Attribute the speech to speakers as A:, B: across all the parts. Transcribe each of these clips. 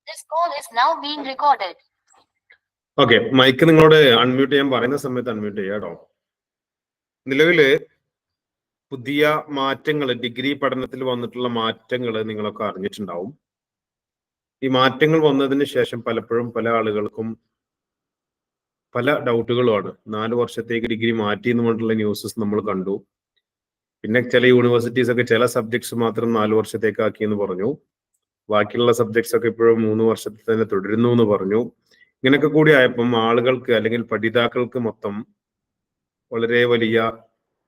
A: This call is now being recorded.
B: Okay, mike നിങ്ങളോട് unmute ചെയ്യാൻ പറയുന്ന സമയത്ത് അൺമ്യൂട്ട് ചെയ്യാം കേട്ടോ. നിലവില് പുതിയ മാറ്റങ്ങൾ, ഡിഗ്രി പഠനത്തിൽ വന്നിട്ടുള്ള മാറ്റങ്ങൾ നിങ്ങളൊക്കെ അറിഞ്ഞിട്ടുണ്ടാവും. ഈ മാറ്റങ്ങൾ വന്നതിന് ശേഷം പലപ്പോഴും പല ആളുകൾക്കും പല ഡൗട്ടുകളുമാണ്. 4 വർഷത്തേക്ക് ഡിഗ്രി മാറ്റി എന്ന് പറഞ്ഞിട്ടുള്ള ന്യൂസസ് നമ്മൾ കണ്ടു. പിന്നെ ചില യൂണിവേഴ്സിറ്റീസ് ഒക്കെ ചില സബ്ജക്ട്സ് മാത്രം 4 വർഷത്തേക്ക് ആക്കി എന്ന് പറഞ്ഞു. ബാക്കിയുള്ള സബ്ജക്ട്സ് ഒക്കെ ഇപ്പോഴും 3 വർഷത്തിൽ തന്നെ തുടരുന്നു എന്ന് പറഞ്ഞു. ഇങ്ങനെയൊക്കെ കൂടി ആയപ്പം ആളുകൾക്ക് അല്ലെങ്കിൽ പഠിതാക്കൾക്ക് മൊത്തം വളരെ വലിയ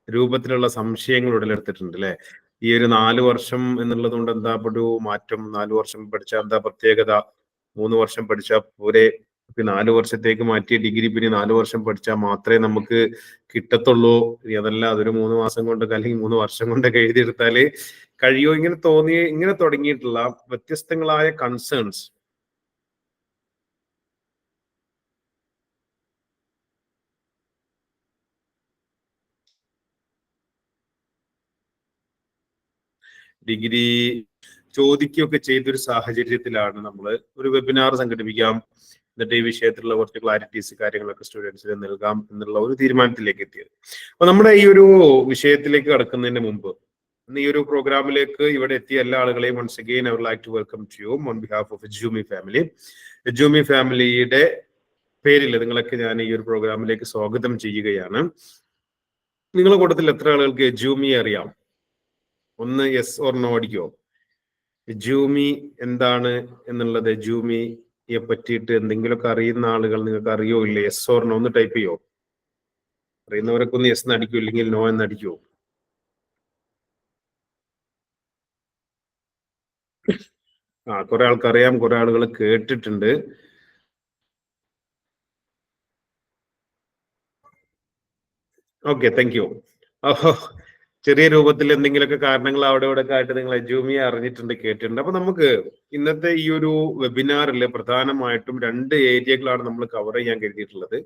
B: രൂപത്തിലുള്ള സംശയങ്ങൾ ഉടലെടുത്തിട്ടുണ്ട് അല്ലെ. ഈ ഒരു 4 വർഷം എന്നുള്ളത് കൊണ്ട് എന്താ ഒരു മാറ്റം? 4 വർഷം പഠിച്ചാൽ എന്താ പ്രത്യേകത? 3 വർഷം പഠിച്ചാൽ പോരെ? 4 വർഷത്തേക്ക് മാറ്റിയ ഡിഗ്രി പിന്നെ 4 വർഷം പഠിച്ചാൽ മാത്രമേ നമുക്ക് കിട്ടത്തുള്ളൂ. അതല്ല അതൊരു 3 മാസം കൊണ്ടൊക്കെ അല്ലെങ്കിൽ 3 വർഷം കൊണ്ടൊക്കെ എഴുതിയെടുത്താല് കഴിയോ? ഇങ്ങനെ തുടങ്ങിയിട്ടുള്ള വ്യത്യസ്തങ്ങളായ കൺസേൺസ് ഡിഗ്രി ചോദിക്കുകയൊക്കെ ചെയ്തൊരു സാഹചര്യത്തിലാണ് നമ്മൾ ഒരു വെബിനാർ സംഘടിപ്പിക്കാം, എന്നിട്ട് ഈ വിഷയത്തിലുള്ള കുറച്ച് ക്ലാരിറ്റീസ് കാര്യങ്ങളൊക്കെ സ്റ്റുഡൻസിന് നൽകാം എന്നുള്ള ഒരു തീരുമാനത്തിലേക്ക് എത്തിയത്. അപ്പൊ നമ്മുടെ ഈ ഒരു വിഷയത്തിലേക്ക് കടക്കുന്നതിന് മുമ്പ് ഈ ഒരു പ്രോഗ്രാമിലേക്ക് ഇവിടെ എത്തിയ എല്ലാ ആളുകളെയും once again I would like to welcome to you on behalf of Ejumi family. Ejumi ഫാമിലിയുടെ പേരിൽ നിങ്ങളൊക്കെ ഞാൻ ഈ ഒരു പ്രോഗ്രാമിലേക്ക് സ്വാഗതം ചെയ്യുകയാണ്. നിങ്ങളുടെ കൂട്ടത്തിൽ എത്ര ആളുകൾക്ക് എജൂമി അറിയാം? ഒന്ന് യെസ് ഓർ നോ അടിക്കോ. എജൂമി എന്താണ് എന്നുള്ളത്, എജൂമിയെ പറ്റിയിട്ട് എന്തെങ്കിലുമൊക്കെ അറിയുന്ന ആളുകൾ നിങ്ങൾക്ക് അറിയോ ഇല്ലേ? യെസ് ഓർ നോ ഒന്ന് ടൈപ്പ് ചെയ്യോ. അറിയുന്നവരൊക്കെ ഒന്ന് യെസ് എന്ന് അടിക്കോ, ഇല്ലെങ്കിൽ നോ എന്ന് അടിക്കോ. കുറെ ആൾക്കറിയാം, കുറെ ആളുകൾ കേട്ടിട്ടുണ്ട്. Okay, thank you. ചെറിയ രൂപത്തിൽ എന്തെങ്കിലുമൊക്കെ കാരണങ്ങൾ അവിടെ ഇവിടെ ഒക്കെ ആയിട്ട് നിങ്ങൾ എജൂമിയെ അറിഞ്ഞിട്ടുണ്ട്, കേട്ടിട്ടുണ്ട്. അപ്പൊ നമുക്ക് ഇന്നത്തെ ഈ ഒരു വെബിനാറിൽ പ്രധാനമായിട്ടും 2 ഏരിയകളാണ് നമ്മൾ കവർ ചെയ്യാൻ കരുതിയിട്ടുള്ളത്.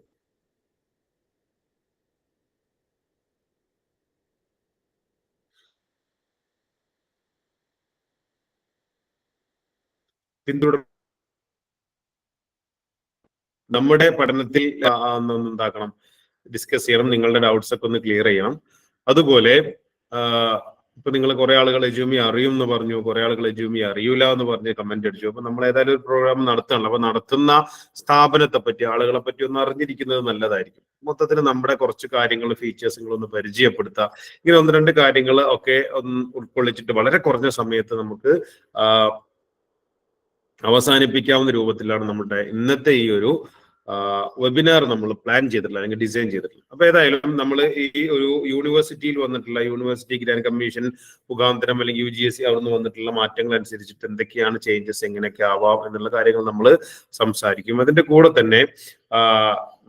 B: നമ്മുടെ പഠനത്തിൽ എന്താക്കണം, ഡിസ്കസ് ചെയ്യണം, നിങ്ങളുടെ ഡൗട്ട്സ് ഒക്കെ ഒന്ന് ക്ലിയർ ചെയ്യണം. അതുപോലെ ഇപ്പൊ നിങ്ങൾ കുറെ ആളുകൾ എജൂമി അറിയും എന്ന് പറഞ്ഞു, കുറെ ആളുകൾ എജൂമി അറിയൂല എന്ന് പറഞ്ഞ് കമന്റ് അടിച്ചു. അപ്പൊ നമ്മൾ ഏതായാലും ഒരു പ്രോഗ്രാം നടത്തണം. അപ്പൊ നടത്തുന്ന സ്ഥാപനത്തെ പറ്റി, ആളുകളെ പറ്റി ഒന്ന് അറിഞ്ഞിരിക്കുന്നത് നല്ലതായിരിക്കും. മൊത്തത്തിൽ നമ്മുടെ കുറച്ച് കാര്യങ്ങൾ, ഫീച്ചേഴ്സുകളൊന്ന് പരിചയപ്പെടുത്തുക. ഇങ്ങനെ 1-2 കാര്യങ്ങൾ ഒക്കെ ഒന്ന് ഉൾക്കൊള്ളിച്ചിട്ട് വളരെ കുറഞ്ഞ സമയത്ത് നമുക്ക് അവസാനിപ്പിക്കാവുന്ന രൂപത്തിലാണ് നമ്മുടെ ഇന്നത്തെ ഈ ഒരു വെബിനാർ നമ്മൾ പ്ലാൻ ചെയ്തിട്ടുള്ളത് അല്ലെങ്കിൽ ഡിസൈൻ ചെയ്തിട്ടുള്ളത്. അപ്പൊ ഏതായാലും നമ്മൾ ഈ ഒരു യൂണിവേഴ്സിറ്റിയിൽ വന്നിട്ടുള്ള യൂണിവേഴ്സിറ്റി ഗ്രാന്റ് കമ്മീഷൻ മുഖാന്തരം അല്ലെങ്കിൽ UGSC അവിടുന്ന് വന്നിട്ടുള്ള മാറ്റങ്ങൾ അനുസരിച്ചിട്ട് എന്തൊക്കെയാണ് ചേഞ്ചസ്, എങ്ങനെയൊക്കെ ആവാം എന്നുള്ള കാര്യങ്ങൾ നമ്മൾ സംസാരിക്കും. അതിന്റെ കൂടെ തന്നെ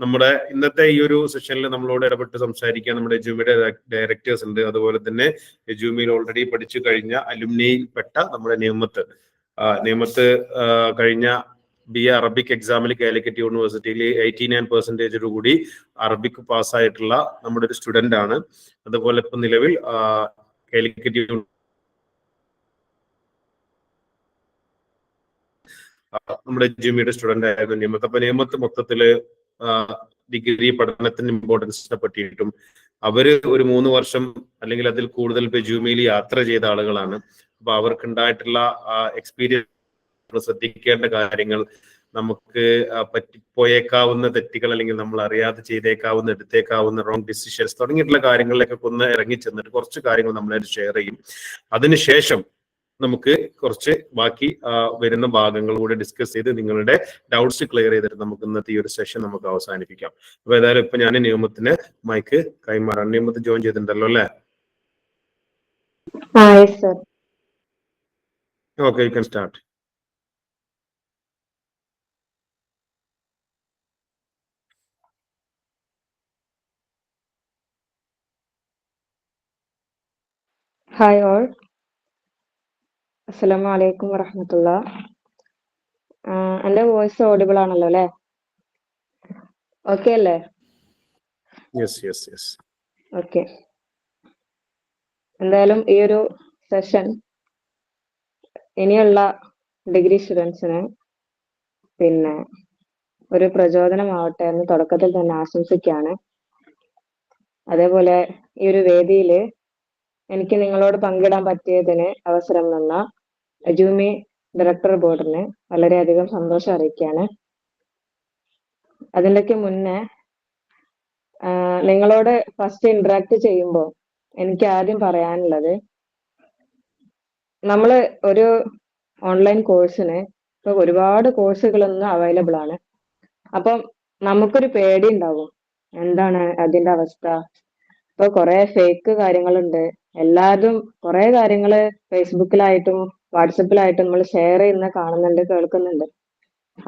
B: നമ്മുടെ ഇന്നത്തെ ഈ ഒരു സെഷനിൽ നമ്മളോട് ഇടപെട്ട് സംസാരിക്കാൻ നമ്മുടെ എജൂമിയുടെ ഡയറക്ടേഴ്സ് ഉണ്ട്. അതുപോലെ തന്നെ എജൂമിയിൽ ഓൾറെഡി പഠിച്ചു കഴിഞ്ഞ അലുമിനിയിൽപ്പെട്ട നമ്മുടെ നിയമത്ത് കഴിഞ്ഞ BA അറബിക് എക്സാമിൽ കാലിക്കറ്റ് യൂണിവേഴ്സിറ്റിയിൽ 89% കൂടി അറബിക് പാസ്സായിട്ടുള്ള നമ്മുടെ ഒരു സ്റ്റുഡന്റ് ആണ്. അതുപോലെ ഇപ്പൊ നിലവിൽ കാലിക്കറ്റ് നമ്മുടെ എജൂമിയുടെ സ്റ്റുഡന്റ് ആയിരുന്നു നിയമത്ത്. അപ്പൊ നിയമത്ത് മൊത്തത്തില് ഡിഗ്രി പഠനത്തിന്റെ ഇമ്പോർട്ടൻസിനെ പറ്റിയിട്ടും അവര് ഒരു 3 വർഷം അല്ലെങ്കിൽ അതിൽ കൂടുതൽ എജൂമിയിൽ യാത്ര ചെയ്ത ആളുകളാണ്. അപ്പൊ അവർക്കുണ്ടായിട്ടുള്ള എക്സ്പീരിയൻസ്, ശ്രദ്ധിക്കേണ്ട കാര്യങ്ങൾ, നമുക്ക് പറ്റിപ്പോയേക്കാവുന്ന തെറ്റുകൾ അല്ലെങ്കിൽ നമ്മൾ അറിയാതെ ചെയ്തേക്കാവുന്ന, എടുത്തേക്കാവുന്ന റോങ് ഡിസിഷൻസ് തുടങ്ങിയിട്ടുള്ള കാര്യങ്ങളിലേക്കൊക്കെ ഒന്ന് ഇറങ്ങി ചെന്നിട്ട് കുറച്ച് കാര്യങ്ങൾ നമ്മളായിട്ട് ഷെയർ ചെയ്യും. അതിനുശേഷം നമുക്ക് കുറച്ച് ബാക്കി വരുന്ന ഭാഗങ്ങൾ കൂടെ ഡിസ്കസ് ചെയ്ത് നിങ്ങളുടെ ഡൗട്ട്സ് ക്ലിയർ ചെയ്തിട്ട് നമുക്ക് ഇന്നത്തെ ഈ ഒരു സെഷൻ നമുക്ക് അവസാനിപ്പിക്കാം. അപ്പൊ ഏതായാലും ഇപ്പൊ ഞാൻ നിയമത്തിന് മൈക്ക് കൈമാറാം. നിയമത്ത് ജോയിൻ ചെയ്തിട്ടുണ്ടല്ലോ അല്ലേ? Okay, you can start.
C: Hi all, അസ്സലാമു അലൈക്കും വറഹ്മത്തുള്ളാഹ്. എൻ്റെ വോയിസ് ഓഡിബിൾ ആണല്ലോ അല്ലേ? ഓക്കെ അല്ലേ? ഓക്കെ. എന്തായാലും ഈ ഒരു സെഷൻ ഇനിയുള്ള ഡിഗ്രി സ്റ്റുഡൻസിന് പിന്നെ ഒരു പ്രചോദനമാവട്ടെ എന്ന് തുടക്കത്തിൽ തന്നെ ആശംസിക്കുകയാണ്. അതേപോലെ ഈ ഒരു വേദിയിൽ എനിക്ക് നിങ്ങളോട് പങ്കിടാൻ പറ്റിയതിന് അവസരം തന്ന അജൂമി ഡയറക്ടർ ബോർഡിന് വളരെയധികം സന്തോഷം അറിയിക്കുകയാണ്. അതിൻ്റെയൊക്കെ മുന്നേ നിങ്ങളോട് ഫസ്റ്റ് ഇന്ററാക്ട് ചെയ്യുമ്പോൾ എനിക്ക് ആദ്യം പറയാനുള്ളത്, നമ്മൾ ഒരു ഓൺലൈൻ കോഴ്സിന് ഇപ്പൊ ഒരുപാട് കോഴ്സുകൾ ഇന്ന് അവൈലബിൾ ആണ്. അപ്പം നമുക്കൊരു പേടി ഉണ്ടാവും, എന്താണ് അതിന്റെ അവസ്ഥ. ഇപ്പൊ കുറെ ഫേക്ക് കാര്യങ്ങളുണ്ട്. എല്ലാതും കുറെ കാര്യങ്ങള് ഫേസ്ബുക്കിലായിട്ടും വാട്സപ്പിലായിട്ടും നമ്മൾ ഷെയർ ചെയ്യുന്ന കാണുന്നുണ്ട്, കേൾക്കുന്നുണ്ട്.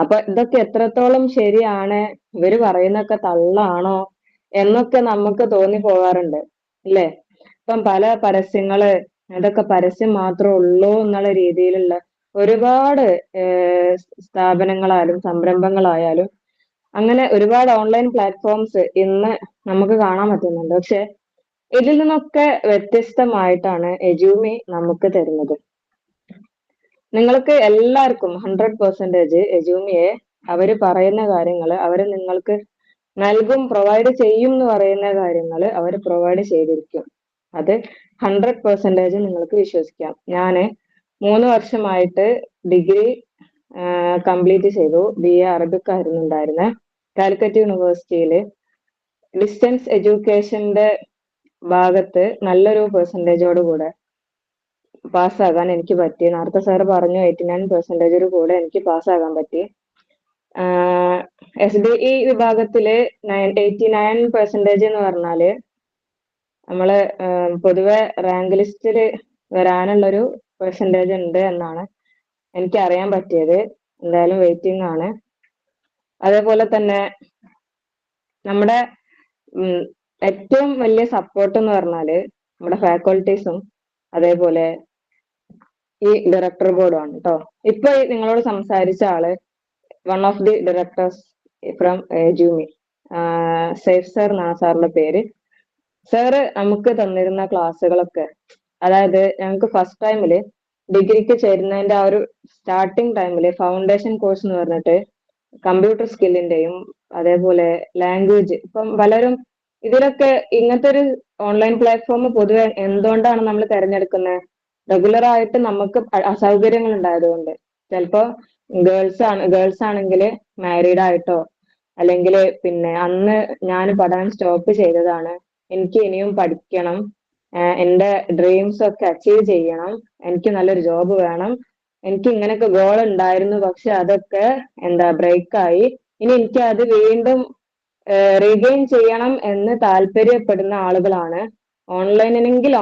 C: അപ്പൊ ഇതൊക്കെ എത്രത്തോളം ശരിയാണ്, ഇവര് പറയുന്നൊക്കെ തള്ളാണോ എന്നൊക്കെ നമുക്ക് തോന്നി പോകാറുണ്ട് അല്ലേ? ഇപ്പം പല പരസ്യങ്ങള് ഇതൊക്കെ പരസ്യം മാത്രമേ ഉള്ളൂ എന്നുള്ള രീതിയിലുള്ള ഒരുപാട് സ്ഥാപനങ്ങളായാലും സംരംഭങ്ങളായാലും അങ്ങനെ ഒരുപാട് ഓൺലൈൻ പ്ലാറ്റ്ഫോംസ് ഇന്ന് നമുക്ക് കാണാൻ പറ്റുന്നുണ്ട്. പക്ഷെ ഇതിൽ നിന്നൊക്കെ വ്യത്യസ്തമായിട്ടാണ് എജൂമി നമുക്ക് തരുന്നത്. നിങ്ങൾക്ക് എല്ലാവർക്കും 100% എജൂമിയെ അവര് പറയുന്ന കാര്യങ്ങൾ അവര് നിങ്ങൾക്ക് നൽകും, പ്രൊവൈഡ് ചെയ്യും എന്ന് പറയുന്ന കാര്യങ്ങൾ അവർ പ്രൊവൈഡ് ചെയ്തിരിക്കും. അത് 100% നിങ്ങൾക്ക് വിശ്വസിക്കാം. ഞാന് 3 വർഷമായിട്ട് ഡിഗ്രി കംപ്ലീറ്റ് ചെയ്തു. BA അറബിക് ആയിരുന്നു ഉണ്ടായിരുന്നത്. കാലിക്കറ്റ് യൂണിവേഴ്സിറ്റിയില് ഡിസ്റ്റൻസ് എഡ്യൂക്കേഷന്റെ ഭാഗത്ത് നല്ലൊരു പെർസെൻറ്റേജോട് കൂടെ പാസ്സാകാൻ എനിക്ക് പറ്റി. നേരത്തെ സാറ് പറഞ്ഞു 89% കൂടെ എനിക്ക് പാസ്സാകാൻ പറ്റി. SDE വിഭാഗത്തില് 89% എന്ന് പറഞ്ഞാല് നമ്മള് പൊതുവെ റാങ്ക് ലിസ്റ്റിൽ വരാനുള്ളൊരു പെർസെൻറ്റേജ് ഉണ്ട് എന്നാണ് എനിക്ക് അറിയാൻ പറ്റിയത്. എന്തായാലും വെയിറ്റിംഗ് ആണ്. അതേപോലെ തന്നെ നമ്മുടെ ഏറ്റവും വലിയ സപ്പോർട്ട് എന്ന് പറഞ്ഞാല് നമ്മുടെ ഫാക്കൾട്ടീസും അതേപോലെ ഈ ഡയറക്ടർ ബോർഡും ആണ് കേട്ടോ. ഇപ്പൊ നിങ്ങളോട് സംസാരിച്ച ആള് one of the directors from എജൂമി, സേഫ് സർ എന്നാണ് സാറിന്റെ പേര്. സാറ് നമുക്ക് തന്നിരുന്ന ക്ലാസ്സുകളൊക്കെ, അതായത് ഞങ്ങൾക്ക് ഫസ്റ്റ് ടൈമില് ഡിഗ്രിക്ക് ചേരുന്നതിന്റെ ആ ഒരു സ്റ്റാർട്ടിങ് ടൈമില് ഫൗണ്ടേഷൻ കോഴ്സ് എന്ന് പറഞ്ഞിട്ട് കമ്പ്യൂട്ടർ സ്കില്ലിന്റെയും അതേപോലെ ലാംഗ്വേജ്, ഇപ്പം പലരും ഇതിലൊക്കെ ഇങ്ങനത്തെ ഒരു ഓൺലൈൻ പ്ലാറ്റ്ഫോം പൊതുവെ എന്തുകൊണ്ടാണ് നമ്മൾ തിരഞ്ഞെടുക്കുന്നത്? റെഗുലർ ആയിട്ട് നമുക്ക് അസൗകര്യങ്ങൾ ഉണ്ടായതുകൊണ്ട്. ചിലപ്പോ ഗേൾസ് ആണെങ്കിൽ മാരീഡ് ആയിട്ടോ അല്ലെങ്കിൽ പിന്നെ അന്ന് ഞാൻ പഠനം സ്റ്റോപ്പ് ചെയ്തതാണ്, എനിക്ക് ഇനിയും പഠിക്കണം, എൻ്റെ ഡ്രീംസ് ഒക്കെ അച്ചീവ് ചെയ്യണം, എനിക്ക് നല്ലൊരു ജോബ് വേണം, എനിക്ക് ഇങ്ങനെയൊക്കെ ഗോൾ ഉണ്ടായിരുന്നു, പക്ഷെ അതൊക്കെ ബ്രേക്കായി, ഇനി എനിക്ക് അത് വീണ്ടും റീഗെയിൻ ചെയ്യണം എന്ന് താല്പര്യപ്പെടുന്ന ആളുകളാണ് ഓൺലൈനെങ്കിൽ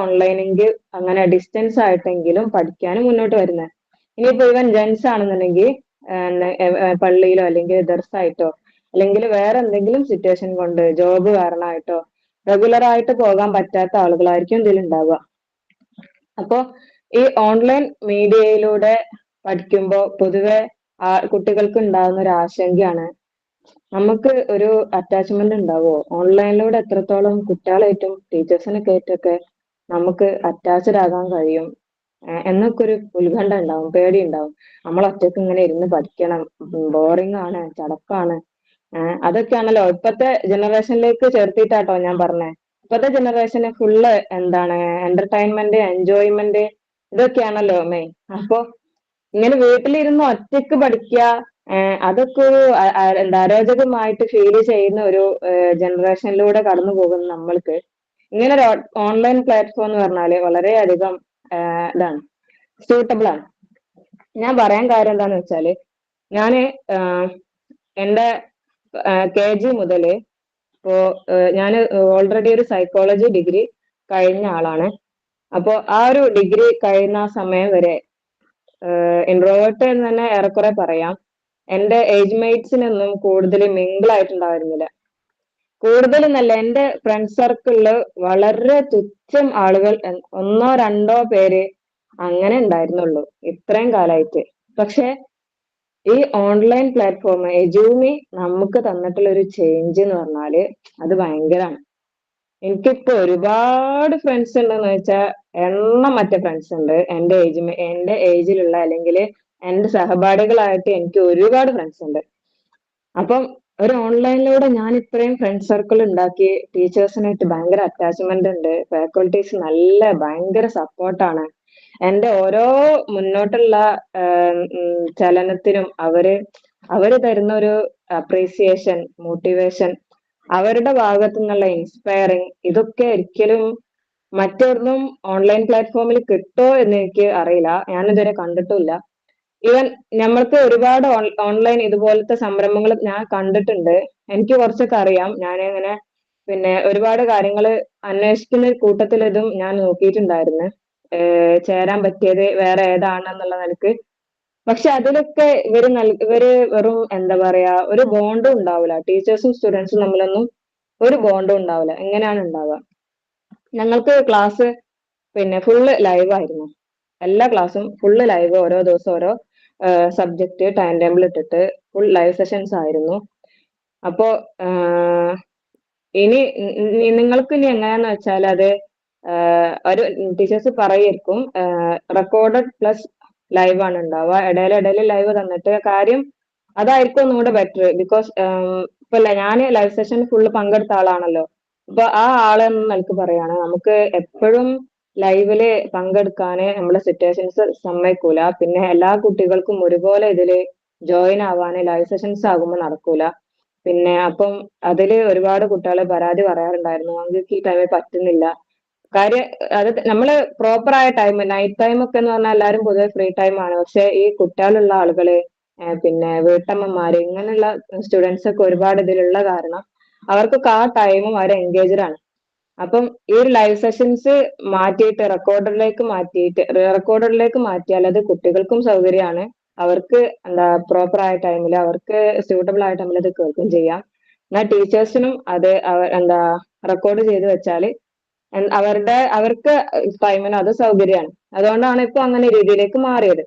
C: അങ്ങനെ ഡിസ്റ്റൻസ് ആയിട്ടെങ്കിലും പഠിക്കാനും മുന്നോട്ട് വരുന്നത്. ഇനിയിപ്പോ ഇവൻ ജെൻസ് ആണെന്നുണ്ടെങ്കിൽ പള്ളിയിലോ അല്ലെങ്കിൽ ദർസായിട്ടോ അല്ലെങ്കിൽ വേറെ എന്തെങ്കിലും സിറ്റുവേഷൻ കൊണ്ട് ജോബ് കാരണമായിട്ടോ റെഗുലർ ആയിട്ട് പോകാൻ പറ്റാത്ത ആളുകളായിരിക്കും ഇതിൽ ഉണ്ടാവുക. അപ്പോ ഈ ഓൺലൈൻ മീഡിയയിലൂടെ പഠിക്കുമ്പോൾ പൊതുവെ കുട്ടികൾക്ക് ഉണ്ടാകുന്ന ഒരു ആശങ്കയാണ്, നമുക്ക് ഒരു അറ്റാച്ച്മെന്റ് ഉണ്ടാവുമോ? ഓൺലൈനിലൂടെ എത്രത്തോളം കുട്ടികളായിട്ടും ടീച്ചേഴ്സിനൊക്കെ ആയിട്ടൊക്കെ നമുക്ക് അറ്റാച്ച്ഡ് ആകാൻ കഴിയും എന്നൊക്കെ ഒരു ഉത്കണ്ഠ ഉണ്ടാവും, പേടി ഉണ്ടാവും. നമ്മൾ ഒറ്റയ്ക്ക് ഇങ്ങനെ ഇരുന്ന് പഠിക്കണം, ബോറിംഗ് ആണ്, ചടപ്പാണ്. അതൊക്കെയാണല്ലോ ഇപ്പത്തെ ജനറേഷനിലേക്ക് ചേർത്തിട്ടാട്ടോ ഞാൻ പറഞ്ഞേ. ഇപ്പത്തെ ജനറേഷന് ഫുള്ള് എന്റർടൈൻമെന്റ്, എൻജോയ്മെന്റ് ഇതൊക്കെയാണല്ലോ മെയിൻ. അപ്പൊ ഇങ്ങനെ വീട്ടിലിരുന്ന് ഒറ്റയ്ക്ക് പഠിക്കുക, അതൊക്കെ ഒരു അരോചകമായിട്ട് ഫീൽ ചെയ്യുന്ന ഒരു ജനറേഷനിലൂടെ കടന്നു പോകുന്ന നമ്മൾക്ക് ഇങ്ങനെ ഒരു ഓൺലൈൻ പ്ലാറ്റ്ഫോം എന്ന് പറഞ്ഞാല് വളരെയധികം ഇതാണ്, സ്യൂട്ടബിൾ ആണ്. ഞാൻ പറയാൻ കാര്യം എന്താന്ന് വെച്ചാല്, ഞാന് എൻ്റെ KG മുതല് ഇപ്പോ ഞാൻ ഓൾറെഡി ഒരു സൈക്കോളജി ഡിഗ്രി കഴിഞ്ഞ ആളാണ്. അപ്പോ ആ ഒരു ഡിഗ്രി കഴിയുന്ന സമയം വരെ ഇൻട്രോവേർട്ട് എന്ന് തന്നെ ഏറെക്കുറെ പറയാം. എൻ്റെ ഏജ് മേറ്റ്സിനൊന്നും കൂടുതൽ മിങ്കിൾ ആയിട്ടുണ്ടായിരുന്നില്ല. കൂടുതലെന്നല്ല, എൻ്റെ ഫ്രണ്ട് സർക്കിളില് വളരെ തുച്ഛം ആളുകൾ, 1-2 പേര് അങ്ങനെ ഉണ്ടായിരുന്നുള്ളൂ ഇത്രയും കാലമായിട്ട്. പക്ഷെ ഈ ഓൺലൈൻ പ്ലാറ്റ്ഫോം എജൂമി നമുക്ക് തന്നിട്ടുള്ള ഒരു ചേഞ്ച് എന്ന് പറഞ്ഞാല് അത് ഭയങ്കരമാണ്. എനിക്കിപ്പോ ഒരുപാട് ഫ്രണ്ട്സ് ഉണ്ടെന്ന് വെച്ചാൽ എണ്ണമറ്റ ഫ്രണ്ട്സ് ഉണ്ട് എൻ്റെ ഏജിലുള്ള അല്ലെങ്കിൽ എന്റെ സഹപാഠികളായിട്ട് എനിക്ക് ഒരുപാട് ഫ്രണ്ട്സ് ഉണ്ട്. അപ്പം ഒരു ഓൺലൈനിലൂടെ ഞാൻ ഇത്രയും ഫ്രണ്ട് സർക്കിൾ ഉണ്ടാക്കി, ടീച്ചേഴ്സിനായിട്ട് ഭയങ്കര അറ്റാച്ച്മെന്റ് ഉണ്ട്, ഫാക്കൾട്ടീസ് നല്ല ഭയങ്കര സപ്പോർട്ടാണ്. എന്റെ ഓരോ മുന്നോട്ടുള്ള ചലനത്തിനും അവര് തരുന്ന ഒരു അപ്രീസിയേഷൻ, മോട്ടിവേഷൻ, അവരുടെ ഭാഗത്തു നിന്നുള്ള ഇൻസ്പയറിങ്, ഇതൊക്കെ ഒരിക്കലും മറ്റൊന്നും ഓൺലൈൻ പ്ലാറ്റ്ഫോമിൽ കിട്ടോ എന്ന് എനിക്ക് അറിയില്ല, ഞാനിതുവരെ കണ്ടിട്ടുമില്ല. ഈവൻ നമ്മൾക്ക് ഒരുപാട് ഓൺലൈൻ ഇതുപോലത്തെ സംരംഭങ്ങൾ ഞാൻ കണ്ടിട്ടുണ്ട്. എനിക്ക് കുറച്ചൊക്കെ അറിയാം. ഞാൻ ഇങ്ങനെ പിന്നെ ഒരുപാട് കാര്യങ്ങൾ അന്വേഷിക്കുന്ന കൂട്ടത്തിൽ ഇതും ഞാൻ നോക്കിയിട്ടുണ്ടായിരുന്നു, ചേരാൻ പറ്റിയത് വേറെ ഏതാണെന്നുള്ള നിലക്ക്. പക്ഷെ അതിലൊക്കെ ഇവര് വെറും എന്താ പറയാ, ഒരു ബോണ്ടും ഉണ്ടാവില്ല. ടീച്ചേഴ്സും സ്റ്റുഡൻസും തമ്മിലൊന്നും ഒരു ബോണ്ടും ഉണ്ടാവില്ല. എങ്ങനെയാണ് ഉണ്ടാവുക? ഞങ്ങൾക്ക് ക്ലാസ് പിന്നെ ഫുള്ള് ലൈവ് ആയിരുന്നു. എല്ലാ ക്ലാസ്സും ഫുള്ള് ലൈവ്, ഓരോ ദിവസം ഓരോ സബ്ജക്റ്റ് ടൈം ടേബിൾ ഇട്ടിട്ട് ഫുൾ ലൈവ് സെഷൻസ് ആയിരുന്നു. അപ്പോ ഇനി നിങ്ങൾക്ക് ഇനി എങ്ങനെയാന്ന് വെച്ചാൽ അത് ഒരു ടീച്ചേഴ്സ് പറയായിരിക്കും, റെക്കോർഡഡ് പ്ലസ് ലൈവ് ആണ് ഉണ്ടാവുക. ഇടയിൽ ലൈവ് തന്നിട്ട് കാര്യം അതായിരിക്കും ഒന്നുകൂടെ ബെറ്റർ. ബിക്കോസ് ഇപ്പൊ ഞാൻ ലൈവ് സെഷൻ ഫുള്ള് പങ്കെടുത്ത ആളാണല്ലോ. അപ്പൊ ആ ആളെന്ന് എനിക്ക് പറയാണ്, നമുക്ക് എപ്പോഴും ലൈവില് പങ്കെടുക്കാന് നമ്മുടെ സിറ്റുവേഷൻസ് സമ്മതിക്കൂല. പിന്നെ എല്ലാ കുട്ടികൾക്കും ഒരുപോലെ ഇതില് ജോയിൻ ആവാന് ലൈവ് സെഷൻസ് ആകുമ്പോൾ നടക്കൂല. പിന്നെ അപ്പം അതില് ഒരുപാട് കുട്ടികളെ പരാതി പറയാറുണ്ടായിരുന്നു, ഞങ്ങൾക്ക് ഈ ടൈമിൽ പറ്റുന്നില്ല. കാര്യം അത് നമ്മള് പ്രോപ്പർ ആയ ടൈം, നൈറ്റ് ടൈം ഒക്കെ എന്ന് പറഞ്ഞാൽ എല്ലാവരും പൊതുവെ ഫ്രീ ടൈം ആണ്. പക്ഷെ ഈ കുട്ടികളുള്ള ആളുകള്, പിന്നെ വീട്ടമ്മമാര്, ഇങ്ങനെയുള്ള സ്റ്റുഡൻസ് ഒക്കെ ഒരുപാട് ഇതിലുള്ള കാരണം അവർക്കൊക്കെ ആ ടൈമും അവർ എൻഗേജ്ഡ് ആണ്. അപ്പം ഈ ഒരു ലൈവ് സെഷൻസ് മാറ്റിയിട്ട് റെക്കോർഡറിലേക്ക് മാറ്റിയാൽ അത് കുട്ടികൾക്കും സൗകര്യമാണ്, അവർക്ക് എന്താ പ്രോപ്പർ ആയ ടൈമിൽ അവർക്ക് സ്യൂട്ടബിൾ ആയ ടൈമിൽ അത് കേൾക്കും ചെയ്യാം. എന്നാൽ ടീച്ചേഴ്സിനും അത് എന്താ റെക്കോർഡ് ചെയ്ത് വെച്ചാല് അവർക്ക് ടൈമിന് അത് സൗകര്യമാണ്. അതുകൊണ്ടാണ് ഇപ്പൊ അങ്ങനെ രീതിയിലേക്ക് മാറിയത്.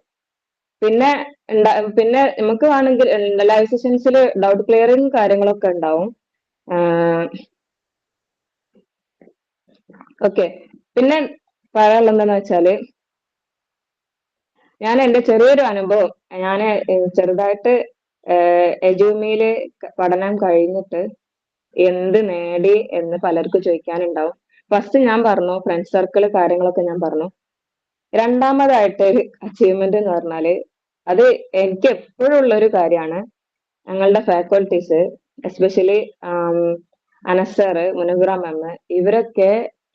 C: പിന്നെ പിന്നെ നമുക്ക് വേണമെങ്കിൽ ലൈവ് സെഷൻസിൽ ഡൗട്ട് ക്ലിയറിങ് കാര്യങ്ങളൊക്കെ ഉണ്ടാവും. ഓക്കെ. പിന്നെ പറയാനുള്ളത് എന്താന്ന് വെച്ചാല്, ഞാൻ എന്റെ ചെറിയൊരു അനുഭവം, ഞാൻ ചെറുതായിട്ട് എജുമിയില് പഠനം കഴിഞ്ഞിട്ട് എന്ത് നേടി എന്ന് പലർക്കും ചോദിക്കാനുണ്ടാവും. ഫസ്റ്റ് ഞാൻ പറഞ്ഞു ഫ്രണ്ട് സർക്കിൾ കാര്യങ്ങളൊക്കെ ഞാൻ പറഞ്ഞു. രണ്ടാമതായിട്ട് ഒരു അച്ചീവ്മെന്റ് എന്ന് പറഞ്ഞാല്, അത് എനിക്ക് എപ്പോഴും ഉള്ളൊരു കാര്യമാണ്. ഞങ്ങളുടെ ഫാക്കൾട്ടീസ്, എസ്പെഷ്യലി അനസർ, മുനവറ മാം, ഇവരൊക്കെ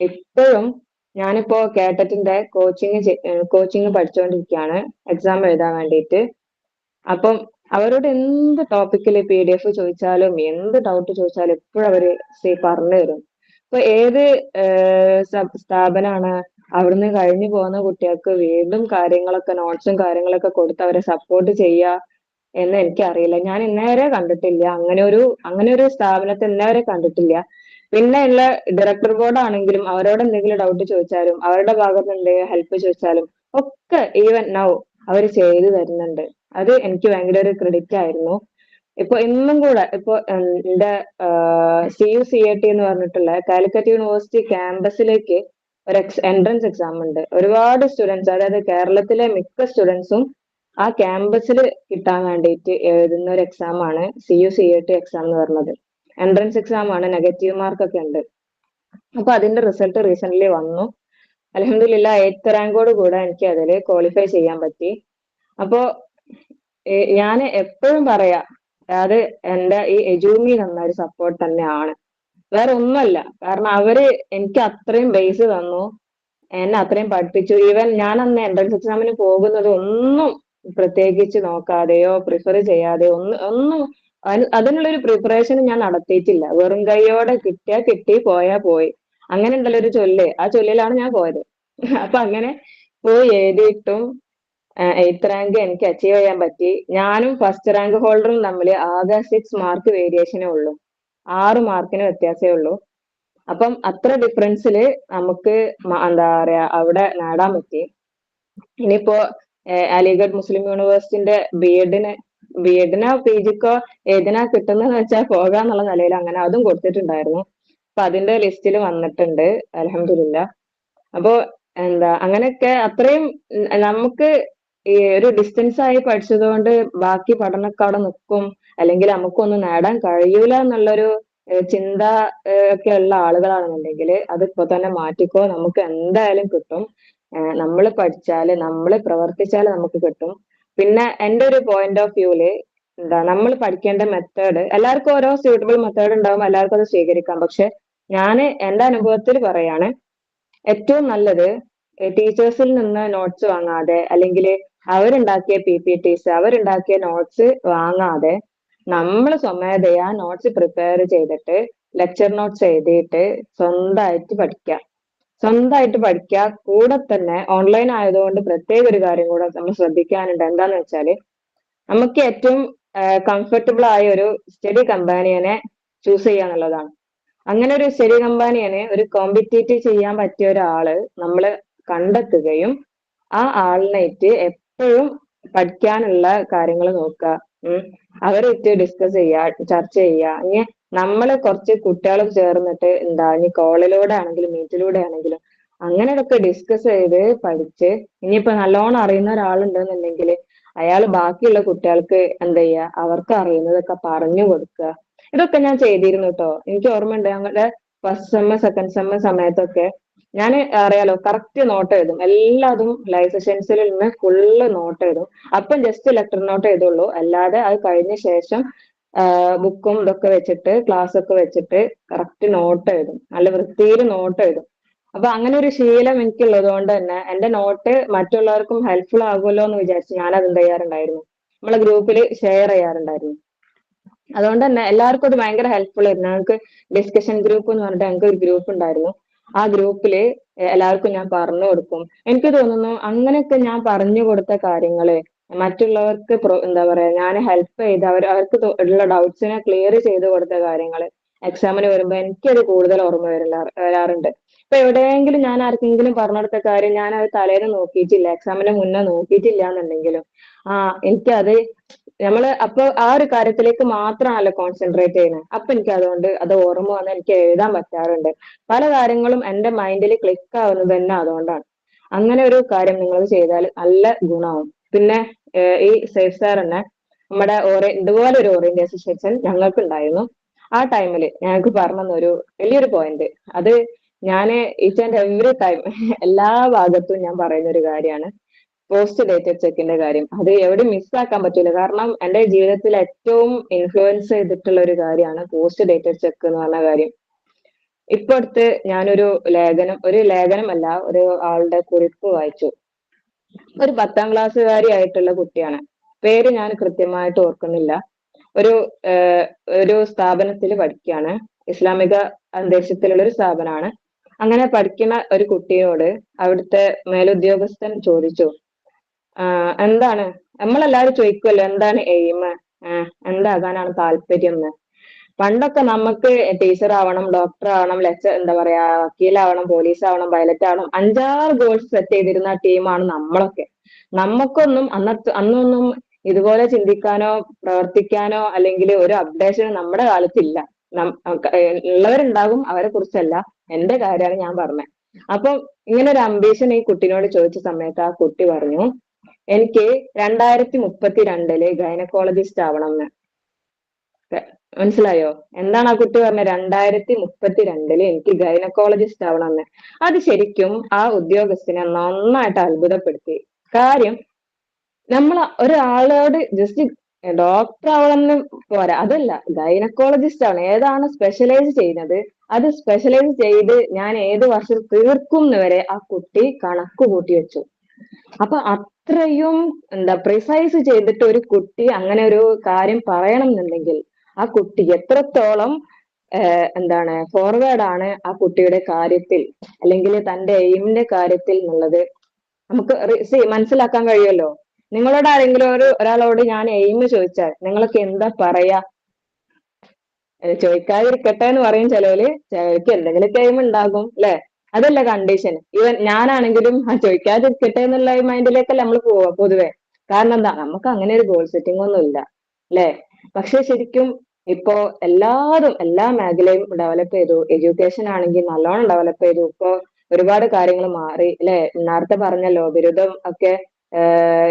C: ഇപ്പോഴും, ഞാനിപ്പോ കേട്ടറ്റിന്റെ കോച്ചിങ് പഠിച്ചുകൊണ്ടിരിക്കുകയാണ് എക്സാം എഴുതാൻ വേണ്ടിയിട്ട്. അപ്പം അവരോട് എന്ത് ടോപ്പിക്കിൽ PDF ചോദിച്ചാലും എന്ത് ഡൗട്ട് ചോദിച്ചാലും എപ്പോഴും അവര് പറഞ്ഞു തരും. ഇപ്പൊ ഏത് സ്ഥാപനമാണ് അവിടുന്ന് കഴിഞ്ഞു പോകുന്ന കുട്ടികൾക്ക് വീണ്ടും കാര്യങ്ങളൊക്കെ, നോട്ട്സും കാര്യങ്ങളൊക്കെ കൊടുത്ത് അവരെ സപ്പോർട്ട് ചെയ്യുക എന്ന് എനിക്കറിയില്ല. ഞാൻ ഇന്നേവരെ കണ്ടിട്ടില്ല, അങ്ങനെ ഒരു സ്ഥാപനത്തെ ഇന്നേവരെ കണ്ടിട്ടില്ല. പിന്നെ ഉള്ള ഡയറക്ടർ ബോർഡ് ആണെങ്കിലും അവരോട് എന്തെങ്കിലും ഡൗട്ട് ചോദിച്ചാലും, അവരുടെ ഭാഗത്ത് എന്തെങ്കിലും ഹെൽപ്പ് ചോദിച്ചാലും ഒക്കെ ഈവൻ നൗ അവർ ചെയ്തു തരുന്നുണ്ട്. അത് എനിക്ക് ഭയങ്കര ഒരു ക്രെഡിറ്റ് ആയിരുന്നു. ഇപ്പൊ ഇന്നും കൂടെ ഇപ്പൊ എന്റെ CUCAT എന്ന് പറഞ്ഞിട്ടുള്ള കാലിക്കറ്റ് യൂണിവേഴ്സിറ്റി ക്യാമ്പസിലേക്ക് ഒരു എൻട്രൻസ് എക്സാം ഉണ്ട്. ഒരുപാട് സ്റ്റുഡൻസ്, അതായത് കേരളത്തിലെ മിക്ക സ്റ്റുഡൻസും ആ ക്യാമ്പസിൽ കിട്ടാൻ വേണ്ടിയിട്ട് എഴുതുന്ന ഒരു എക്സാം ആണ് CUCAT എക്സാം എന്ന് പറഞ്ഞത്. എൻട്രൻസ് എക്സാം ആണ്, നെഗറ്റീവ് മാർക്ക് ഒക്കെ ഉണ്ട്. അപ്പൊ അതിന്റെ റിസൾട്ട് റീസെന്റ് വന്നു. അൽഹംദുലില്ലാഹ് 8th റാങ്കോട് കൂടെ എനിക്ക് അതിൽ ക്വാളിഫൈ ചെയ്യാൻ പറ്റി. അപ്പോ ഞാൻ എപ്പോഴും പറയാ, അത് എന്റെ ഈ എജുമി തന്ന ഒരു സപ്പോർട്ട് തന്നെയാണ്, വേറെ ഒന്നുമല്ല. കാരണം അവര് എനിക്ക് അത്രയും ബേസ് തന്നു, എന്നെ അത്രയും പഠിപ്പിച്ചു. ഈവൻ ഞാൻ അന്ന് എൻട്രൻസ് എക്സാമിന് പോകുന്നത് ഒന്നും പ്രത്യേകിച്ച് നോക്കാതെയോ പ്രിഫർ ചെയ്യാതെയോ ഒന്നും അതിനുള്ളൊരു പ്രിപ്പറേഷൻ ഞാൻ നടത്തിയിട്ടില്ല. വെറും കൈയോടെ കിട്ടിയാ കിട്ടി, പോയാ പോയി. അങ്ങനെ ഉണ്ടല്ലോ ഒരു ചൊല്ല്, ആ ചൊല്ലിലാണ് ഞാൻ പോയത്. അപ്പൊ അങ്ങനെ പോയി എഴുതിയിട്ടും 8th റാങ്ക് എനിക്ക് അച്ചീവ് ചെയ്യാൻ പറ്റി. ഞാനും ഫസ്റ്റ് റാങ്ക് ഹോൾഡറും തമ്മിൽ ആകെ 6 മാർക്ക് വേരിയേഷനേ ഉള്ളൂ, 6 മാർക്കിന് വ്യത്യാസമേ ഉള്ളൂ. അപ്പം അത്ര ഡിഫറൻസിൽ നമുക്ക് എന്താ പറയാ അവിടെ നേടാൻ പറ്റി. ഇനിയിപ്പോ അലിഗഡ് മുസ്ലിം യൂണിവേഴ്സിറ്റിന്റെ ബി എഡിനോ PGക്കോ ഏതിനാ കിട്ടുന്നതെന്ന് വെച്ചാൽ പോകാന്നുള്ള നിലയിൽ അങ്ങനെ അതും കൊടുത്തിട്ടുണ്ടായിരുന്നു. അപ്പൊ അതിന്റെ ലിസ്റ്റിൽ വന്നിട്ടുണ്ട്, അൽഹംദുലില്ലാഹ്. അപ്പോ എന്താ അങ്ങനെയൊക്കെ അത്രയും നമുക്ക് ഈ ഒരു ഡിസ്റ്റൻസ് ആയി പഠിച്ചതുകൊണ്ട് ബാക്കി പഠനമൊക്കെ അവിടെ നിൽക്കും, അല്ലെങ്കിൽ നമുക്കൊന്നും നേടാൻ കഴിയൂല എന്നുള്ളൊരു ചിന്ത ഒക്കെ ഉള്ള ആളുകളാണെന്നുണ്ടെങ്കിൽ അതിപ്പോ തന്നെ മാറ്റിക്കോ. നമുക്ക് എന്തായാലും കിട്ടും. നമ്മൾ പഠിച്ചാല്, നമ്മൾ പ്രവർത്തിച്ചാല് നമുക്ക് കിട്ടും. പിന്നെ എന്റെ ഒരു പോയിന്റ് ഓഫ് വ്യൂല് നമ്മൾ പഠിക്കേണ്ട മെത്തേഡ്, എല്ലാവർക്കും ഓരോ സ്യൂട്ടബിൾ മെത്തേഡ് ഉണ്ടാവും, എല്ലാവർക്കും അത് സ്വീകരിക്കാം. പക്ഷെ ഞാൻ എന്റെ അനുഭവത്തിൽ പറയാണ്, ഏറ്റവും നല്ലത് ടീച്ചേഴ്സിൽ നിന്ന് നോട്ട്സ് വാങ്ങാതെ, അല്ലെങ്കിൽ അവരുണ്ടാക്കിയ PPTs, അവരുണ്ടാക്കിയ നോട്ട്സ് വാങ്ങാതെ നമ്മൾ സ്വമേധയാ നോട്ട്സ് പ്രിപ്പയർ ചെയ്തിട്ട് ലെക്ചർ നോട്ട്സ് എഴുതിയിട്ട് സ്വന്തമായിട്ട് പഠിക്കുക. കൂടെ തന്നെ ഓൺലൈൻ ആയതുകൊണ്ട് പ്രത്യേക ഒരു കാര്യം കൂടെ നമ്മൾ ശ്രദ്ധിക്കാനുണ്ട്. എന്താന്ന് വെച്ചാല് നമുക്ക് ഏറ്റവും കംഫർട്ടബിൾ ആയ ഒരു സ്റ്റഡി കമ്പാനിയനെ ചൂസ് ചെയ്യുക എന്നുള്ളതാണ്. അങ്ങനെ ഒരു സ്റ്റഡി കമ്പാനിയനെ, ഒരു കോമ്പറ്റേറ്റീവ് ചെയ്യാൻ പറ്റിയ ഒരാള് നമ്മൾ കണ്ടെത്തുകയും ആ ആളിനായിട്ട് എപ്പോഴും പഠിക്കാനുള്ള കാര്യങ്ങൾ നോക്കുക, അവരായിട്ട് ഡിസ്കസ് ചെയ്യുക, ചർച്ച ചെയ്യുക. ഇനി നമ്മള് കുറച്ച് കുട്ടികൾ ചേർന്നിട്ട് ഇനി കോളിലൂടെ ആണെങ്കിലും മീറ്റിലൂടെ ആണെങ്കിലും അങ്ങനെയൊക്കെ ഡിസ്കസ് ചെയ്ത് പഠിച്ച്, ഇനിയിപ്പോ നല്ലോണം അറിയുന്ന ഒരാളുണ്ടെന്നുണ്ടെങ്കിൽ അയാൾ ബാക്കിയുള്ള കുട്ടികൾക്ക് എന്താ ചെയ്യുക, അവർക്ക് അറിയുന്നതൊക്കെ പറഞ്ഞു കൊടുക്കുക. ഇതൊക്കെ ഞാൻ ചെയ്തിരുന്നു കേട്ടോ. എനിക്ക് ഓർമ്മയുണ്ട്, ഞങ്ങളുടെ ഫസ്റ്റ് സെമ്മ് സെക്കൻഡ് സെമ്മ് സമയത്തൊക്കെ ഞാൻ അറിയാലോ കറക്റ്റ് നോട്ട് എഴുതും. എല്ലാതും ലൈവ് സെഷൻസിൽ നിന്ന് ഫുള്ള് നോട്ട് എഴുതും. അപ്പം ജസ്റ്റ് ലെറ്റർ നോട്ട് എഴുതുള്ളൂ, അല്ലാതെ അത് കഴിഞ്ഞ ശേഷം ബുക്കും ഇതൊക്കെ വെച്ചിട്ട് ക്ലാസ് ഒക്കെ വെച്ചിട്ട് കറക്റ്റ് നോട്ട് എഴുതും, നല്ല വൃത്തിയിൽ നോട്ട് എഴുതും. അപ്പൊ അങ്ങനെ ഒരു ശീലം എനിക്കുള്ളത് കൊണ്ട് തന്നെ എന്റെ നോട്ട് മറ്റുള്ളവർക്കും ഹെൽപ്ഫുൾ ആകുമല്ലോ എന്ന് വിചാരിച്ച് ഞാൻ അത് എന്ത് ചെയ്യാറുണ്ടായിരുന്നു, നമ്മളെ ഗ്രൂപ്പിൽ ഷെയർ ചെയ്യാറുണ്ടായിരുന്നു. അതുകൊണ്ട് തന്നെ എല്ലാവർക്കും അത് ഭയങ്കര ഹെൽപ്ഫുൾ ആയിരുന്നു. ഞങ്ങൾക്ക് ഡിസ്കഷൻ ഗ്രൂപ്പ് എന്ന് പറഞ്ഞിട്ട് ഞങ്ങൾക്ക് ഒരു ഗ്രൂപ്പ് ഉണ്ടായിരുന്നു. ആ ഗ്രൂപ്പില് എല്ലാവർക്കും ഞാൻ പറഞ്ഞു കൊടുക്കും. എനിക്ക് തോന്നുന്നു അങ്ങനെയൊക്കെ ഞാൻ പറഞ്ഞു കൊടുത്ത കാര്യങ്ങള് മറ്റുള്ളവർക്ക് എന്താ പറയാ, ഞാൻ ഹെൽപ്പ് ചെയ്ത് അവർക്ക് ഉള്ള ഡൗട്ട്സിനെ ക്ലിയർ ചെയ്ത് കൊടുത്ത കാര്യങ്ങള് എക്സാമിന് വരുമ്പോ എനിക്കത് കൂടുതൽ ഓർമ്മ വരാറുണ്ട്. ഇപ്പൊ എവിടെയെങ്കിലും ഞാൻ ആർക്കെങ്കിലും പറഞ്ഞു കൊടുത്ത കാര്യം ഞാൻ അത് തലേന്ന് നോക്കിയിട്ടില്ല, എക്സാമിന് മുന്നേ നോക്കിയിട്ടില്ല എന്നുണ്ടെങ്കിലും എനിക്കത് അപ്പൊ ആ ഒരു കാര്യത്തിലേക്ക് മാത്രമാണല്ലോ കോൺസെൻട്രേറ്റ് ചെയ്യുന്നത്. അപ്പൊ എനിക്ക് അതുകൊണ്ട് അത് ഓർമ്മ വന്ന് എനിക്ക് എഴുതാൻ പറ്റാറുണ്ട്. പല കാര്യങ്ങളും എന്റെ മൈൻഡിൽ ക്ലിക്ക് ആവുന്നത് തന്നെ അതുകൊണ്ടാണ്. അങ്ങനെ ഒരു കാര്യം നിങ്ങൾ ചെയ്താൽ നല്ല ഗുണമാവും. പിന്നെ ഈ സേഫ് സാർ തന്നെ നമ്മുടെ ഇതുപോലെ ഒരു ഓറിയന്റേഷൻ സെഷൻ ഞങ്ങൾക്ക് ഉണ്ടായിരുന്നു. ആ ടൈമിൽ ഞങ്ങൾക്ക് പറഞ്ഞു ഒരു വലിയൊരു പോയിന്റ്, അത് ഞാൻ ഈച്ച് ആൻഡ് എവറി ടൈം എല്ലാ ഭാഗത്തും ഞാൻ പറയുന്ന ഒരു കാര്യമാണ് പോസ്റ്റ് ഡേറ്റഡ് ചെക്കിന്റെ കാര്യം. അത് എവിടെ മിസ്സാക്കാൻ പറ്റില്ല, കാരണം എന്റെ ജീവിതത്തിൽ ഏറ്റവും ഇൻഫ്ലുവൻസ് ചെയ്തിട്ടുള്ള ഒരു കാര്യമാണ് പോസ്റ്റ് ഡേറ്റഡ് ചെക്ക് എന്ന് പറഞ്ഞ കാര്യം. ഇപ്പൊ അടുത്ത് ഞാനൊരു ലേഖനമല്ല, ഒരു ആളുടെ കുറിപ്പ് വായിച്ചു. ഒരു 10ാം ക്ലാസ്സുകാരിയായിട്ടുള്ള കുട്ടിയാണ്, പേര് ഞാൻ കൃത്യമായിട്ട് ഓർക്കുന്നില്ല. ഒരു സ്ഥാപനത്തിൽ പഠിക്കുകയാണ്, ഇസ്ലാമിക അന്തരീക്ഷത്തിലുള്ള ഒരു സ്ഥാപനമാണ്. അങ്ങനെ പഠിക്കുന്ന ഒരു കുട്ടിയോട് അവിടുത്തെ മേലുദ്യോഗസ്ഥൻ ചോദിച്ചു, എന്താണ്, നമ്മളെല്ലാവരും ചോദിക്കുമല്ലോ എന്താണ് എയിം, എന്താകാനാണ് താല്പര്യം എന്ന്. പണ്ടൊക്കെ നമുക്ക് ടീച്ചർ ആവണം, ഡോക്ടർ ആവണം, എന്താ പറയാ, വക്കീലാവണം, പോലീസ് ആവണം, പൈലറ്റ് ആവണം, 5-6 ഗോൾസ് സെറ്റ് ചെയ്തിരുന്ന ടീമാണ് നമ്മളൊക്കെ. നമുക്കൊന്നും അന്നൊന്നും ഇതുപോലെ ചിന്തിക്കാനോ പ്രവർത്തിക്കാനോ അല്ലെങ്കിൽ ഒരു അപ്ഡേഷനോ നമ്മുടെ കാലത്തില്ല. ഉള്ളവരുണ്ടാകും, അവരെ കുറിച്ചല്ല, എന്റെ കാര്യമാണ് ഞാൻ പറഞ്ഞത്. അപ്പൊ ഇങ്ങനെ ഒരു അംബീഷൻ ഈ കുട്ടിനോട് ചോദിച്ച സമയത്ത് ആ കുട്ടി പറഞ്ഞു, എനിക്ക് 2032 ഗൈനക്കോളജിസ്റ്റ് ആവണം എന്ന്. മനസ്സിലായോ? എന്താണ് ആ കുട്ടി പറഞ്ഞത്? 2032 എനിക്ക് ഗൈനക്കോളജിസ്റ്റ് ആവണം എന്ന്. അത് ശരിക്കും ആ ഉദ്യോഗസ്ഥനെ നന്നായിട്ട് അത്ഭുതപ്പെടുത്തി. കാര്യം നമ്മൾ ഒരാളോട് ജസ്റ്റ് ഡോക്ടർ ആവണമെന്ന് പോരാ, അതല്ല, ഗൈനക്കോളജിസ്റ്റ് ആണ്, ഏതാണ് സ്പെഷ്യലൈസ് ചെയ്യുന്നത് അത് സ്പെഷ്യലൈസ് ചെയ്ത് ഞാൻ ഏത് വർഷം തീർക്കും വരെ ആ കുട്ടി കണക്ക് കൂട്ടി വെച്ചു. അപ്പൊ അത്രയും പ്രിസൈസ് ചെയ്തിട്ട് ഒരു കുട്ടി അങ്ങനെ ഒരു കാര്യം പറയണം എന്നുണ്ടെങ്കിൽ ആ കുട്ടി എത്രത്തോളം ഫോർവേഡ് ആണ് ആ കുട്ടിയുടെ കാര്യത്തിൽ, അല്ലെങ്കിൽ തന്റെ എയിമിന്റെ കാര്യത്തിൽ എന്നുള്ളത് നമുക്ക് മനസ്സിലാക്കാൻ കഴിയുമല്ലോ. നിങ്ങളോട് ആരെങ്കിലും ഒരാളോട് ഞാൻ എയിം ചോദിച്ചാൽ നിങ്ങളൊക്കെ എന്താ പറയാ? ചോദിക്കാതിരിക്കട്ടെ എന്ന് പറയും ചിലർക്ക് എന്തെങ്കിലുമൊക്കെ എയിം ഉണ്ടാകും അല്ലെ? അതല്ല കണ്ടീഷൻ. ഈവൻ ഞാനാണെങ്കിലും ചോദിക്കാതിരിക്കട്ടെ എന്നുള്ള മൈൻഡിലേക്കല്ല നമ്മൾ പോവാ പൊതുവെ. കാരണം എന്താ, നമുക്ക് അങ്ങനെ ഒരു ഗോൾ സെറ്റിംഗ് ഒന്നും ഇല്ല അല്ലെ? പക്ഷെ ശരിക്കും ഇപ്പോ എല്ലാ മേഖലയും ഡെവലപ്പ് ചെയ്തു. എഡ്യൂക്കേഷൻ ആണെങ്കിൽ നല്ലോണം ഡെവലപ്പ് ചെയ്തു. ഇപ്പോ ഒരുപാട് കാര്യങ്ങൾ മാറി അല്ലെ? നേരത്തെ പറഞ്ഞല്ലോ, ബിരുദം ഒക്കെ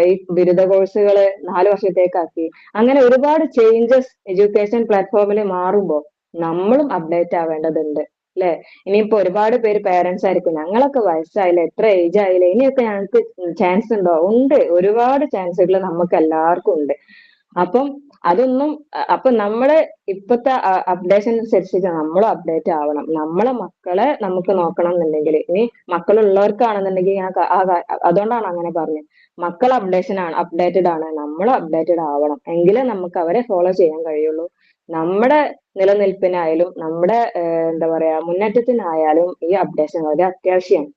C: ഈ ബിരുദ കോഴ്സുകൾ 4 വർഷത്തേക്കാക്കി. അങ്ങനെ ഒരുപാട് ചേഞ്ചസ് എഡ്യൂക്കേഷൻ പ്ലാറ്റ്ഫോമിൽ മാറുമ്പോൾ നമ്മളും അപ്ഡേറ്റ് ആവേണ്ടതുണ്ട് അല്ലെ? ഇനിയിപ്പോ ഒരുപാട് പേര് പേരൻസ് ആയിരിക്കും, ഞങ്ങളൊക്കെ വയസ്സായില്ലേ, എത്ര ഏജ് ആയില്ലേ, ഇനിയൊക്കെ ഞങ്ങൾക്ക് ചാൻസ് ഉണ്ടോ? ഉണ്ട്, ഒരുപാട് ചാൻസുകൾ നമുക്ക് എല്ലാവർക്കും ഉണ്ട്. അപ്പം അതൊന്നും അപ്പൊ നമ്മള് ഇപ്പത്തെ അപ്ഡേഷൻ അനുസരിച്ച് നമ്മളും അപ്ഡേറ്റ് ആവണം. നമ്മളെ മക്കളെ നമുക്ക് നോക്കണം എന്നുണ്ടെങ്കിൽ, ഇനി മക്കളുള്ളവർക്കാണെന്നുണ്ടെങ്കിൽ ഞാൻ അതുകൊണ്ടാണ് അങ്ങനെ പറഞ്ഞത്. മക്കൾ അപ്ഡേറ്റഡ് ആണ്, നമ്മളും അപ്ഡേറ്റഡ് ആവണം. എങ്കിലേ നമുക്ക് അവരെ ഫോളോ ചെയ്യാൻ കഴിയുള്ളൂ. നമ്മുടെ നിലനിൽപ്പിനായാലും നമ്മുടെ എന്താ പറയാ മുന്നേറ്റത്തിനായാലും ഈ അപ്ഡേഷൻ വളരെ അത്യാവശ്യമാണ്.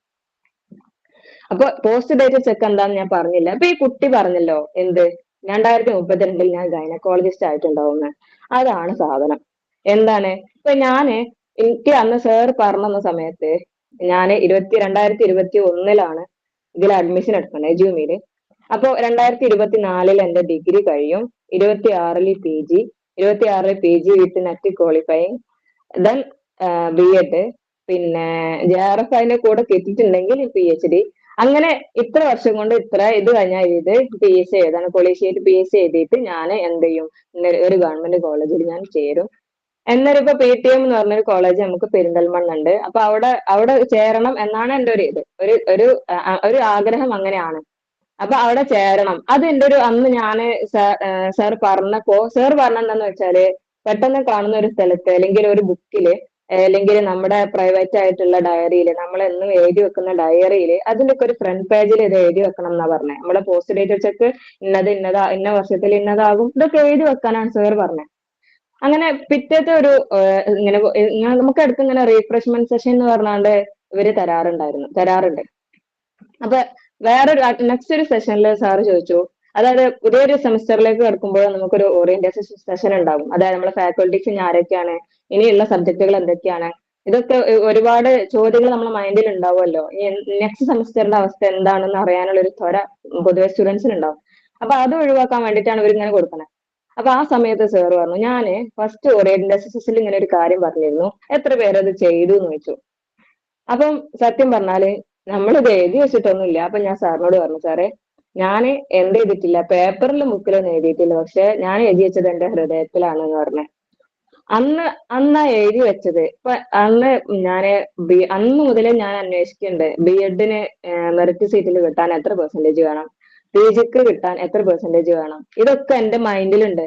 C: അപ്പൊ പോസ്റ്റ് ഡേറ്റഡ് ചെക്ക് എന്താന്ന് ഞാൻ പറഞ്ഞില്ല. അപ്പൊ ഈ കുട്ടി പറഞ്ഞല്ലോ എന്ത് 2032 ഞാൻ ഗൈനക്കോളജിസ്റ്റ് ആയിട്ടുണ്ടാവുന്ന. അതാണ് സാധനം. എന്താണ് ഇപ്പൊ എനിക്ക് അന്ന് സാർ പറഞ്ഞ സമയത്ത് ഞാൻ 2021 ഇതിൽ അഡ്മിഷൻ എടുക്കുന്നത് എജ്യൂമില്. അപ്പൊ 2024 എന്റെ ഡിഗ്രി കഴിയും, 26 PG വിത്ത് നെറ്റ് ക്വാളിഫയിങ്, ദെൻ BEd, പിന്നെ JRF അതിന്റെ കൂടെ കിട്ടിയിട്ടുണ്ടെങ്കിൽ PhD. അങ്ങനെ ഇത്ര വർഷം കൊണ്ട് ഇത് കഴിഞ്ഞാൽ ഇത് PSC എഴുതാണ്, കൊളീജിയേറ്റ് PSC എഴുതിയിട്ട് ഞാൻ എന്ത് ചെയ്യും, ഒരു ഗവൺമെന്റ് കോളേജിൽ ഞാൻ ചേരും. എന്നൊരു ഇപ്പൊ PTM എന്ന് പറഞ്ഞൊരു കോളേജ് നമുക്ക് പെരിന്തൽമണ്ണ ഉണ്ട്. അപ്പൊ അവിടെ ചേരണം എന്നാണ് എന്റെ ഒരു ആഗ്രഹം, അങ്ങനെയാണ്. അപ്പൊ അവിടെ ചേരണം. അത് എന്റെ അന്ന് ഞാന് സാർ പറഞ്ഞെന്താന്ന് വെച്ചാല്, പെട്ടെന്ന് കാണുന്ന ഒരു സ്ഥലത്ത് അല്ലെങ്കിൽ ഒരു ബുക്കില് അല്ലെങ്കിൽ നമ്മുടെ പ്രൈവറ്റ് ആയിട്ടുള്ള ഡയറിയിൽ, നമ്മൾ എന്നും എഴുതി വെക്കുന്ന ഡയറിയിൽ അതിന്റെ ഒക്കെ ഒരു ഫ്രണ്ട് പേജിൽ ഇത് എഴുതി വെക്കണം എന്നാ പറഞ്ഞത്. നമ്മുടെ പോസ്റ്റ് ഡേറ്റഡ് ചെക്ക് ഇന്ന വർഷത്തിൽ ഇന്നതാകും, ഇതൊക്കെ എഴുതി വെക്കാനാണ് സാർ പറഞ്ഞത്. അങ്ങനെ പിറ്റേത്തെ ഇങ്ങനെ നമുക്ക് അടുത്ത് ഇങ്ങനെ റീഫ്രഷ്മെന്റ് സെഷൻ എന്ന് പറഞ്ഞാണ്ട് ഇവര് തരാറുണ്ട്. അപ്പൊ നെക്സ്റ്റ് ഒരു സെഷനിൽ സാറ് ചോദിച്ചു, അതായത് പുതിയൊരു സെമിസ്റ്ററിലേക്ക് കിടക്കുമ്പോൾ നമുക്കൊരു ഓറിയന്റേഷൻ സെഷൻ ഉണ്ടാകും. അതായത് നമ്മളെ ഫാക്കൽറ്റീസ് ഇനി ആരൊക്കെയാണ്, ഇനിയുള്ള സബ്ജക്റ്റുകൾ എന്തൊക്കെയാണ്, ഇതൊക്കെ ഒരുപാട് ചോദ്യങ്ങൾ നമ്മളെ മൈൻഡിൽ ഉണ്ടാവുമല്ലോ. നെക്സ്റ്റ് സെമിസ്റ്ററിന്റെ അവസ്ഥ എന്താണെന്ന് അറിയാനുള്ള ഒരു ത്വര പൊതുവെ സ്റ്റുഡൻസിന് ഉണ്ടാവും. അപ്പൊ അത് ഒഴിവാക്കാൻ വേണ്ടിയിട്ടാണ് ഇവരിങ്ങനെ കൊടുക്കുന്നത്. അപ്പൊ ആ സമയത്ത് സാർ പറഞ്ഞു, ഞാന് ഫസ്റ്റ് ഓറിയന്റേഷൻ സെഷനിൽ ഇങ്ങനെ ഒരു കാര്യം പറഞ്ഞിരുന്നു, എത്ര പേരത് ചെയ്തു എന്ന് ചോദിച്ചു. അപ്പം സത്യം പറഞ്ഞാല് നമ്മളിത് എഴുതി വെച്ചിട്ടൊന്നുമില്ല. അപ്പൊ ഞാൻ സാറിനോട് പറഞ്ഞു, സാറേ ഞാൻ എന്ത് ചെയ്തിട്ടില്ല, പേപ്പറിലും ബുക്കിലൊന്നും എഴുതിയിട്ടില്ല, പക്ഷെ ഞാൻ എഴുതി വെച്ചത് എന്റെ ഹൃദയത്തിലാണ് എന്ന് പറഞ്ഞു. അന്ന് എഴുതി വെച്ചത്. ഇപ്പൊ അന്ന് മുതലേ ഞാൻ അന്വേഷിക്കുന്നുണ്ട്, BEdന് മെറിറ്റ് സീറ്റിൽ കിട്ടാൻ എത്ര പെർസെന്റേജ് വേണം, PGക്ക് കിട്ടാൻ എത്ര പെർസെന്റേജ് വേണം, ഇതൊക്കെ എന്റെ മൈൻഡിലുണ്ട്.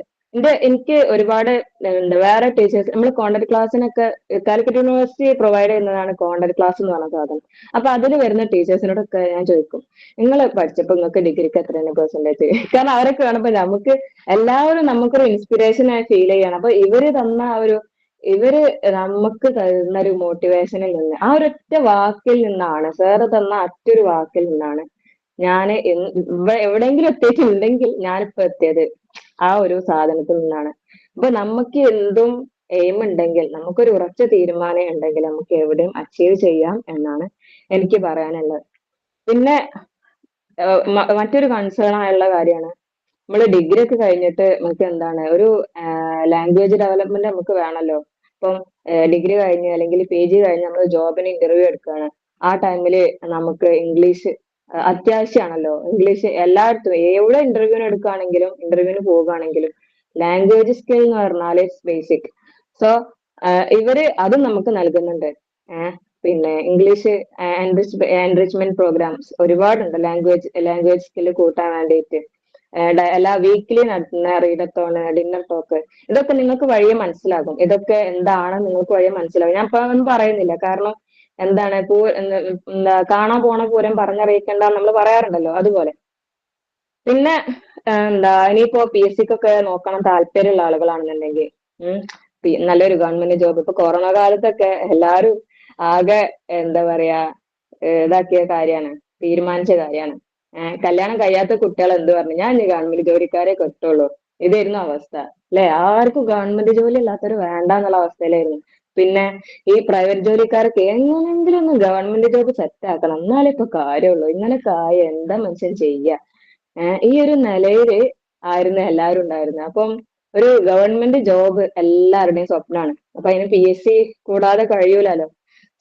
C: എനിക്ക് ഒരുപാട് വേറെ ടീച്ചേഴ്സ്, നമ്മൾ കോണ്ടന്റ് ക്ലാസ്സിനൊക്കെ കാലിക്കറ്റ് യൂണിവേഴ്സിറ്റി പ്രൊവൈഡ് ചെയ്യുന്നതാണ് കോണ്ടന്റ് ക്ലാസ് എന്ന് പറഞ്ഞ സാധനം. അപ്പൊ അതിൽ വരുന്ന ടീച്ചേഴ്സിനോടൊക്കെ ഞാൻ ചോദിക്കും, നിങ്ങൾ പഠിച്ചപ്പോ നിങ്ങൾക്ക് ഡിഗ്രിക്ക് എത്രയാണ് പെർസെന്റേജ്? കാരണം അവരൊക്കെ കാണുമ്പോ എല്ലാവരും നമുക്കൊരു ഇൻസ്പിറേഷനായി ഫീൽ ചെയ്യണം. അപ്പൊ ഇവര് നമുക്ക് തരുന്ന ഒരു മോട്ടിവേഷനിൽ നിന്ന്, ആ ഒരൊറ്റ വാക്കിൽ നിന്നാണ്, സാറ് തന്ന ഒറ്റൊരു വാക്കിൽ നിന്നാണ് ഞാൻ എവിടെയെങ്കിലും എത്തിയിട്ടുണ്ടെങ്കിൽ ഞാനിപ്പോ എത്തിയത് ആ ഒരു സാധനത്തിൽ നിന്നാണ്. അപ്പൊ നമുക്ക് എന്തും എയിം ഉണ്ടെങ്കിൽ, നമുക്കൊരു ഉറച്ച തീരുമാനം ഉണ്ടെങ്കിൽ നമുക്ക് എവിടെയും അച്ചീവ് ചെയ്യാം എന്നാണ് എനിക്ക് പറയാനുള്ളത്. പിന്നെ മറ്റൊരു കൺസേൺ ആയുള്ള കാര്യമാണ്, നമ്മൾ ഡിഗ്രി ഒക്കെ കഴിഞ്ഞിട്ട് നമുക്ക് എന്താണ് ഒരു ലാംഗ്വേജ് ഡെവലപ്മെന്റ് നമുക്ക് വേണമല്ലോ. ഇപ്പം ഡിഗ്രി കഴിഞ്ഞ് അല്ലെങ്കിൽ PG കഴിഞ്ഞ് നമ്മൾ ജോബിന് ഇന്റർവ്യൂ എടുക്കുകയാണ്. ആ ടൈമില് നമുക്ക് ഇംഗ്ലീഷ് അത്യാവശ്യമാണല്ലോ. ഇംഗ്ലീഷ് എല്ലായിടത്തും എവിടെ ഇന്റർവ്യൂവിന് പോവുകയാണെങ്കിലും ലാംഗ്വേജ് സ്കിൽ എന്ന് പറഞ്ഞാൽ ഇറ്റ്സ് ബേസിക്. സോ ഇവര് അതും നമുക്ക് നൽകുന്നുണ്ട്. പിന്നെ ഇംഗ്ലീഷ് എൻറിച്ച്മെന്റ് പ്രോഗ്രാംസ് ഒരുപാടുണ്ട് ലാംഗ്വേജ് സ്കില്ല് കൂട്ടാൻ വേണ്ടിയിട്ട്. എല്ലാ വീക്കിലി നടത്തുന്ന റീഡത്തോൺ, ഡിന്നർ ടോക്ക്, ഇതൊക്കെ നിങ്ങൾക്ക് വഴിയെ മനസ്സിലാകും. ഇതൊക്കെ എന്താണ് നിങ്ങൾക്ക് വഴിയെ മനസ്സിലാകും. ഞാൻ ഇപ്പൊ ഒന്നും പറയുന്നില്ല, കാരണം എന്താണ് കാണാൻ പോണ പൂരം പറഞ്ഞറിയിക്കേണ്ട നമ്മൾ പറയാറുണ്ടല്ലോ, അതുപോലെ. പിന്നെ ഇനിയിപ്പോ PSCക്കൊക്കെ നോക്കണം താല്പര്യമുള്ള ആളുകളാണെന്നുണ്ടെങ്കിൽ നല്ലൊരു ഗവൺമെന്റ് ജോബ്. ഇപ്പൊ കൊറോണ കാലത്തൊക്കെ എല്ലാരും ആകെ എന്താ പറയാ ഇതാക്കിയ കാര്യമാണ്, തീരുമാനിച്ച കാര്യമാണ്. കല്യാണം കഴിയാത്ത കുട്ടികൾ എന്ത് പറഞ്ഞു, ഞാൻ ഇനി ഗവൺമെന്റ് ജോലിക്കാരെ കിട്ടുള്ളൂ, ഇതായിരുന്നു അവസ്ഥ അല്ലെ? ആർക്കും ഗവൺമെന്റ് ജോലി ഇല്ലാത്തവർ വേണ്ട എന്നുള്ള അവസ്ഥയിലായിരുന്നു. പിന്നെ ഈ പ്രൈവറ്റ് ജോലിക്കാർക്ക് എങ്ങനെങ്കിലും ഒന്ന് ഗവൺമെന്റ് ജോബ് സെറ്റ് ആക്കണം, എന്നാലേ ഇപ്പൊ കാര്യമുള്ളൂ, ഇങ്ങനെയൊക്കെ എന്താ മനുഷ്യൻ ചെയ്യുക? ഈ ഒരു നിലയില് ആയിരുന്നു എല്ലാവരും ഉണ്ടായിരുന്നത്. അപ്പം ഒരു ഗവൺമെന്റ് ജോബ് എല്ലാവരുടെയും സ്വപ്നമാണ്. അപ്പൊ അതിന് PSC കൂടാതെ കഴിയൂലല്ലോ.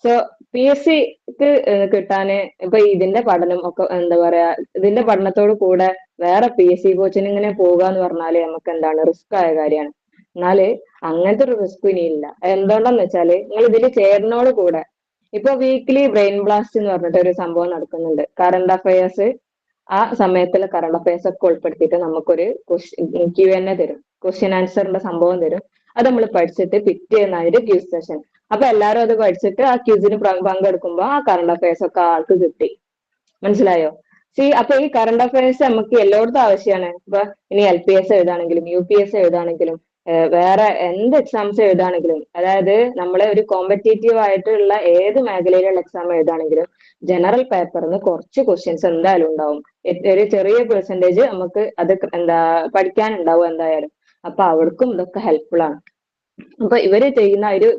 C: സോ പി എസ് സിക്ക് കിട്ടാന് ഇപ്പൊ ഇതിന്റെ പഠനം ഒക്കെ എന്താ പറയാ, ഇതിന്റെ പഠനത്തോട് കൂടെ വേറെ പി എസ് സി കോച്ചിങ്ങിന് പോവുക എന്ന് പറഞ്ഞാല് നമുക്ക് എന്താണ് റിസ്ക് ആയ കാര്യമാണ്. എന്നാല് അങ്ങനത്തെ ഒരു റിസ്ക് ഇനിയില്ല. എന്തുകൊണ്ടെന്ന് വെച്ചാല് നിങ്ങൾ ഇതിൽ ചേരുന്നോട് കൂടെ ഇപ്പൊ വീക്ക്ലി ബ്രെയിൻ ബ്ലാസ്റ്റ് എന്ന് പറഞ്ഞിട്ട് ഒരു സംഭവം നടക്കുന്നുണ്ട്. കറണ്ട് അഫയേഴ്സ്, ആ സമയത്തുള്ള കറണ്ട് അഫയേഴ്സ് ഒക്കെ ഉൾപ്പെടുത്തിയിട്ട് നമുക്കൊരു Q&A തരും, ക്വസ്റ്റ്യൻ ആൻസറിന്റെ സംഭവം തരും. അത് നമ്മൾ പഠിച്ചിട്ട് പിറ്റേന്നായിട്ട് ക്യൂസ് സെഷൻ. അപ്പൊ എല്ലാരും അത് പഠിച്ചിട്ട് ആ ക്യൂസിന് പങ്കെടുക്കുമ്പോ ആ കറണ്ട് അഫയേഴ്സ് ഒക്കെ ആൾക്ക് കിട്ടി. മനസ്സിലായോ? അപ്പൊ ഈ കറണ്ട് അഫയേഴ്സ് നമുക്ക് എല്ലായിടത്തും ആവശ്യമാണ്. ഇപ്പൊ ഇനി LPS എഴുതാണെങ്കിലും UPS എഴുതാണെങ്കിലും വേറെ എന്ത് എക്സാംസ് എഴുതാണെങ്കിലും, അതായത് നമ്മളെ ഒരു കോമ്പറ്റേറ്റീവ് ആയിട്ടുള്ള ഏത് മേഖലയിലുള്ള എക്സാം എഴുതാണെങ്കിലും ജനറൽ പേപ്പറിന് കുറച്ച് ക്വസ്റ്റ്യൻസ് എന്തായാലും ഉണ്ടാവും. ഒരു ചെറിയ പെർസെന്റേജ് നമുക്ക് അത് പഠിക്കാനുണ്ടാവും എന്തായാലും. അപ്പൊ അവർക്കും ഇതൊക്കെ ഹെൽപ്ഫുൾ ആണ്. അപ്പൊ ഇവര് ചെയ്യുന്ന ഒരു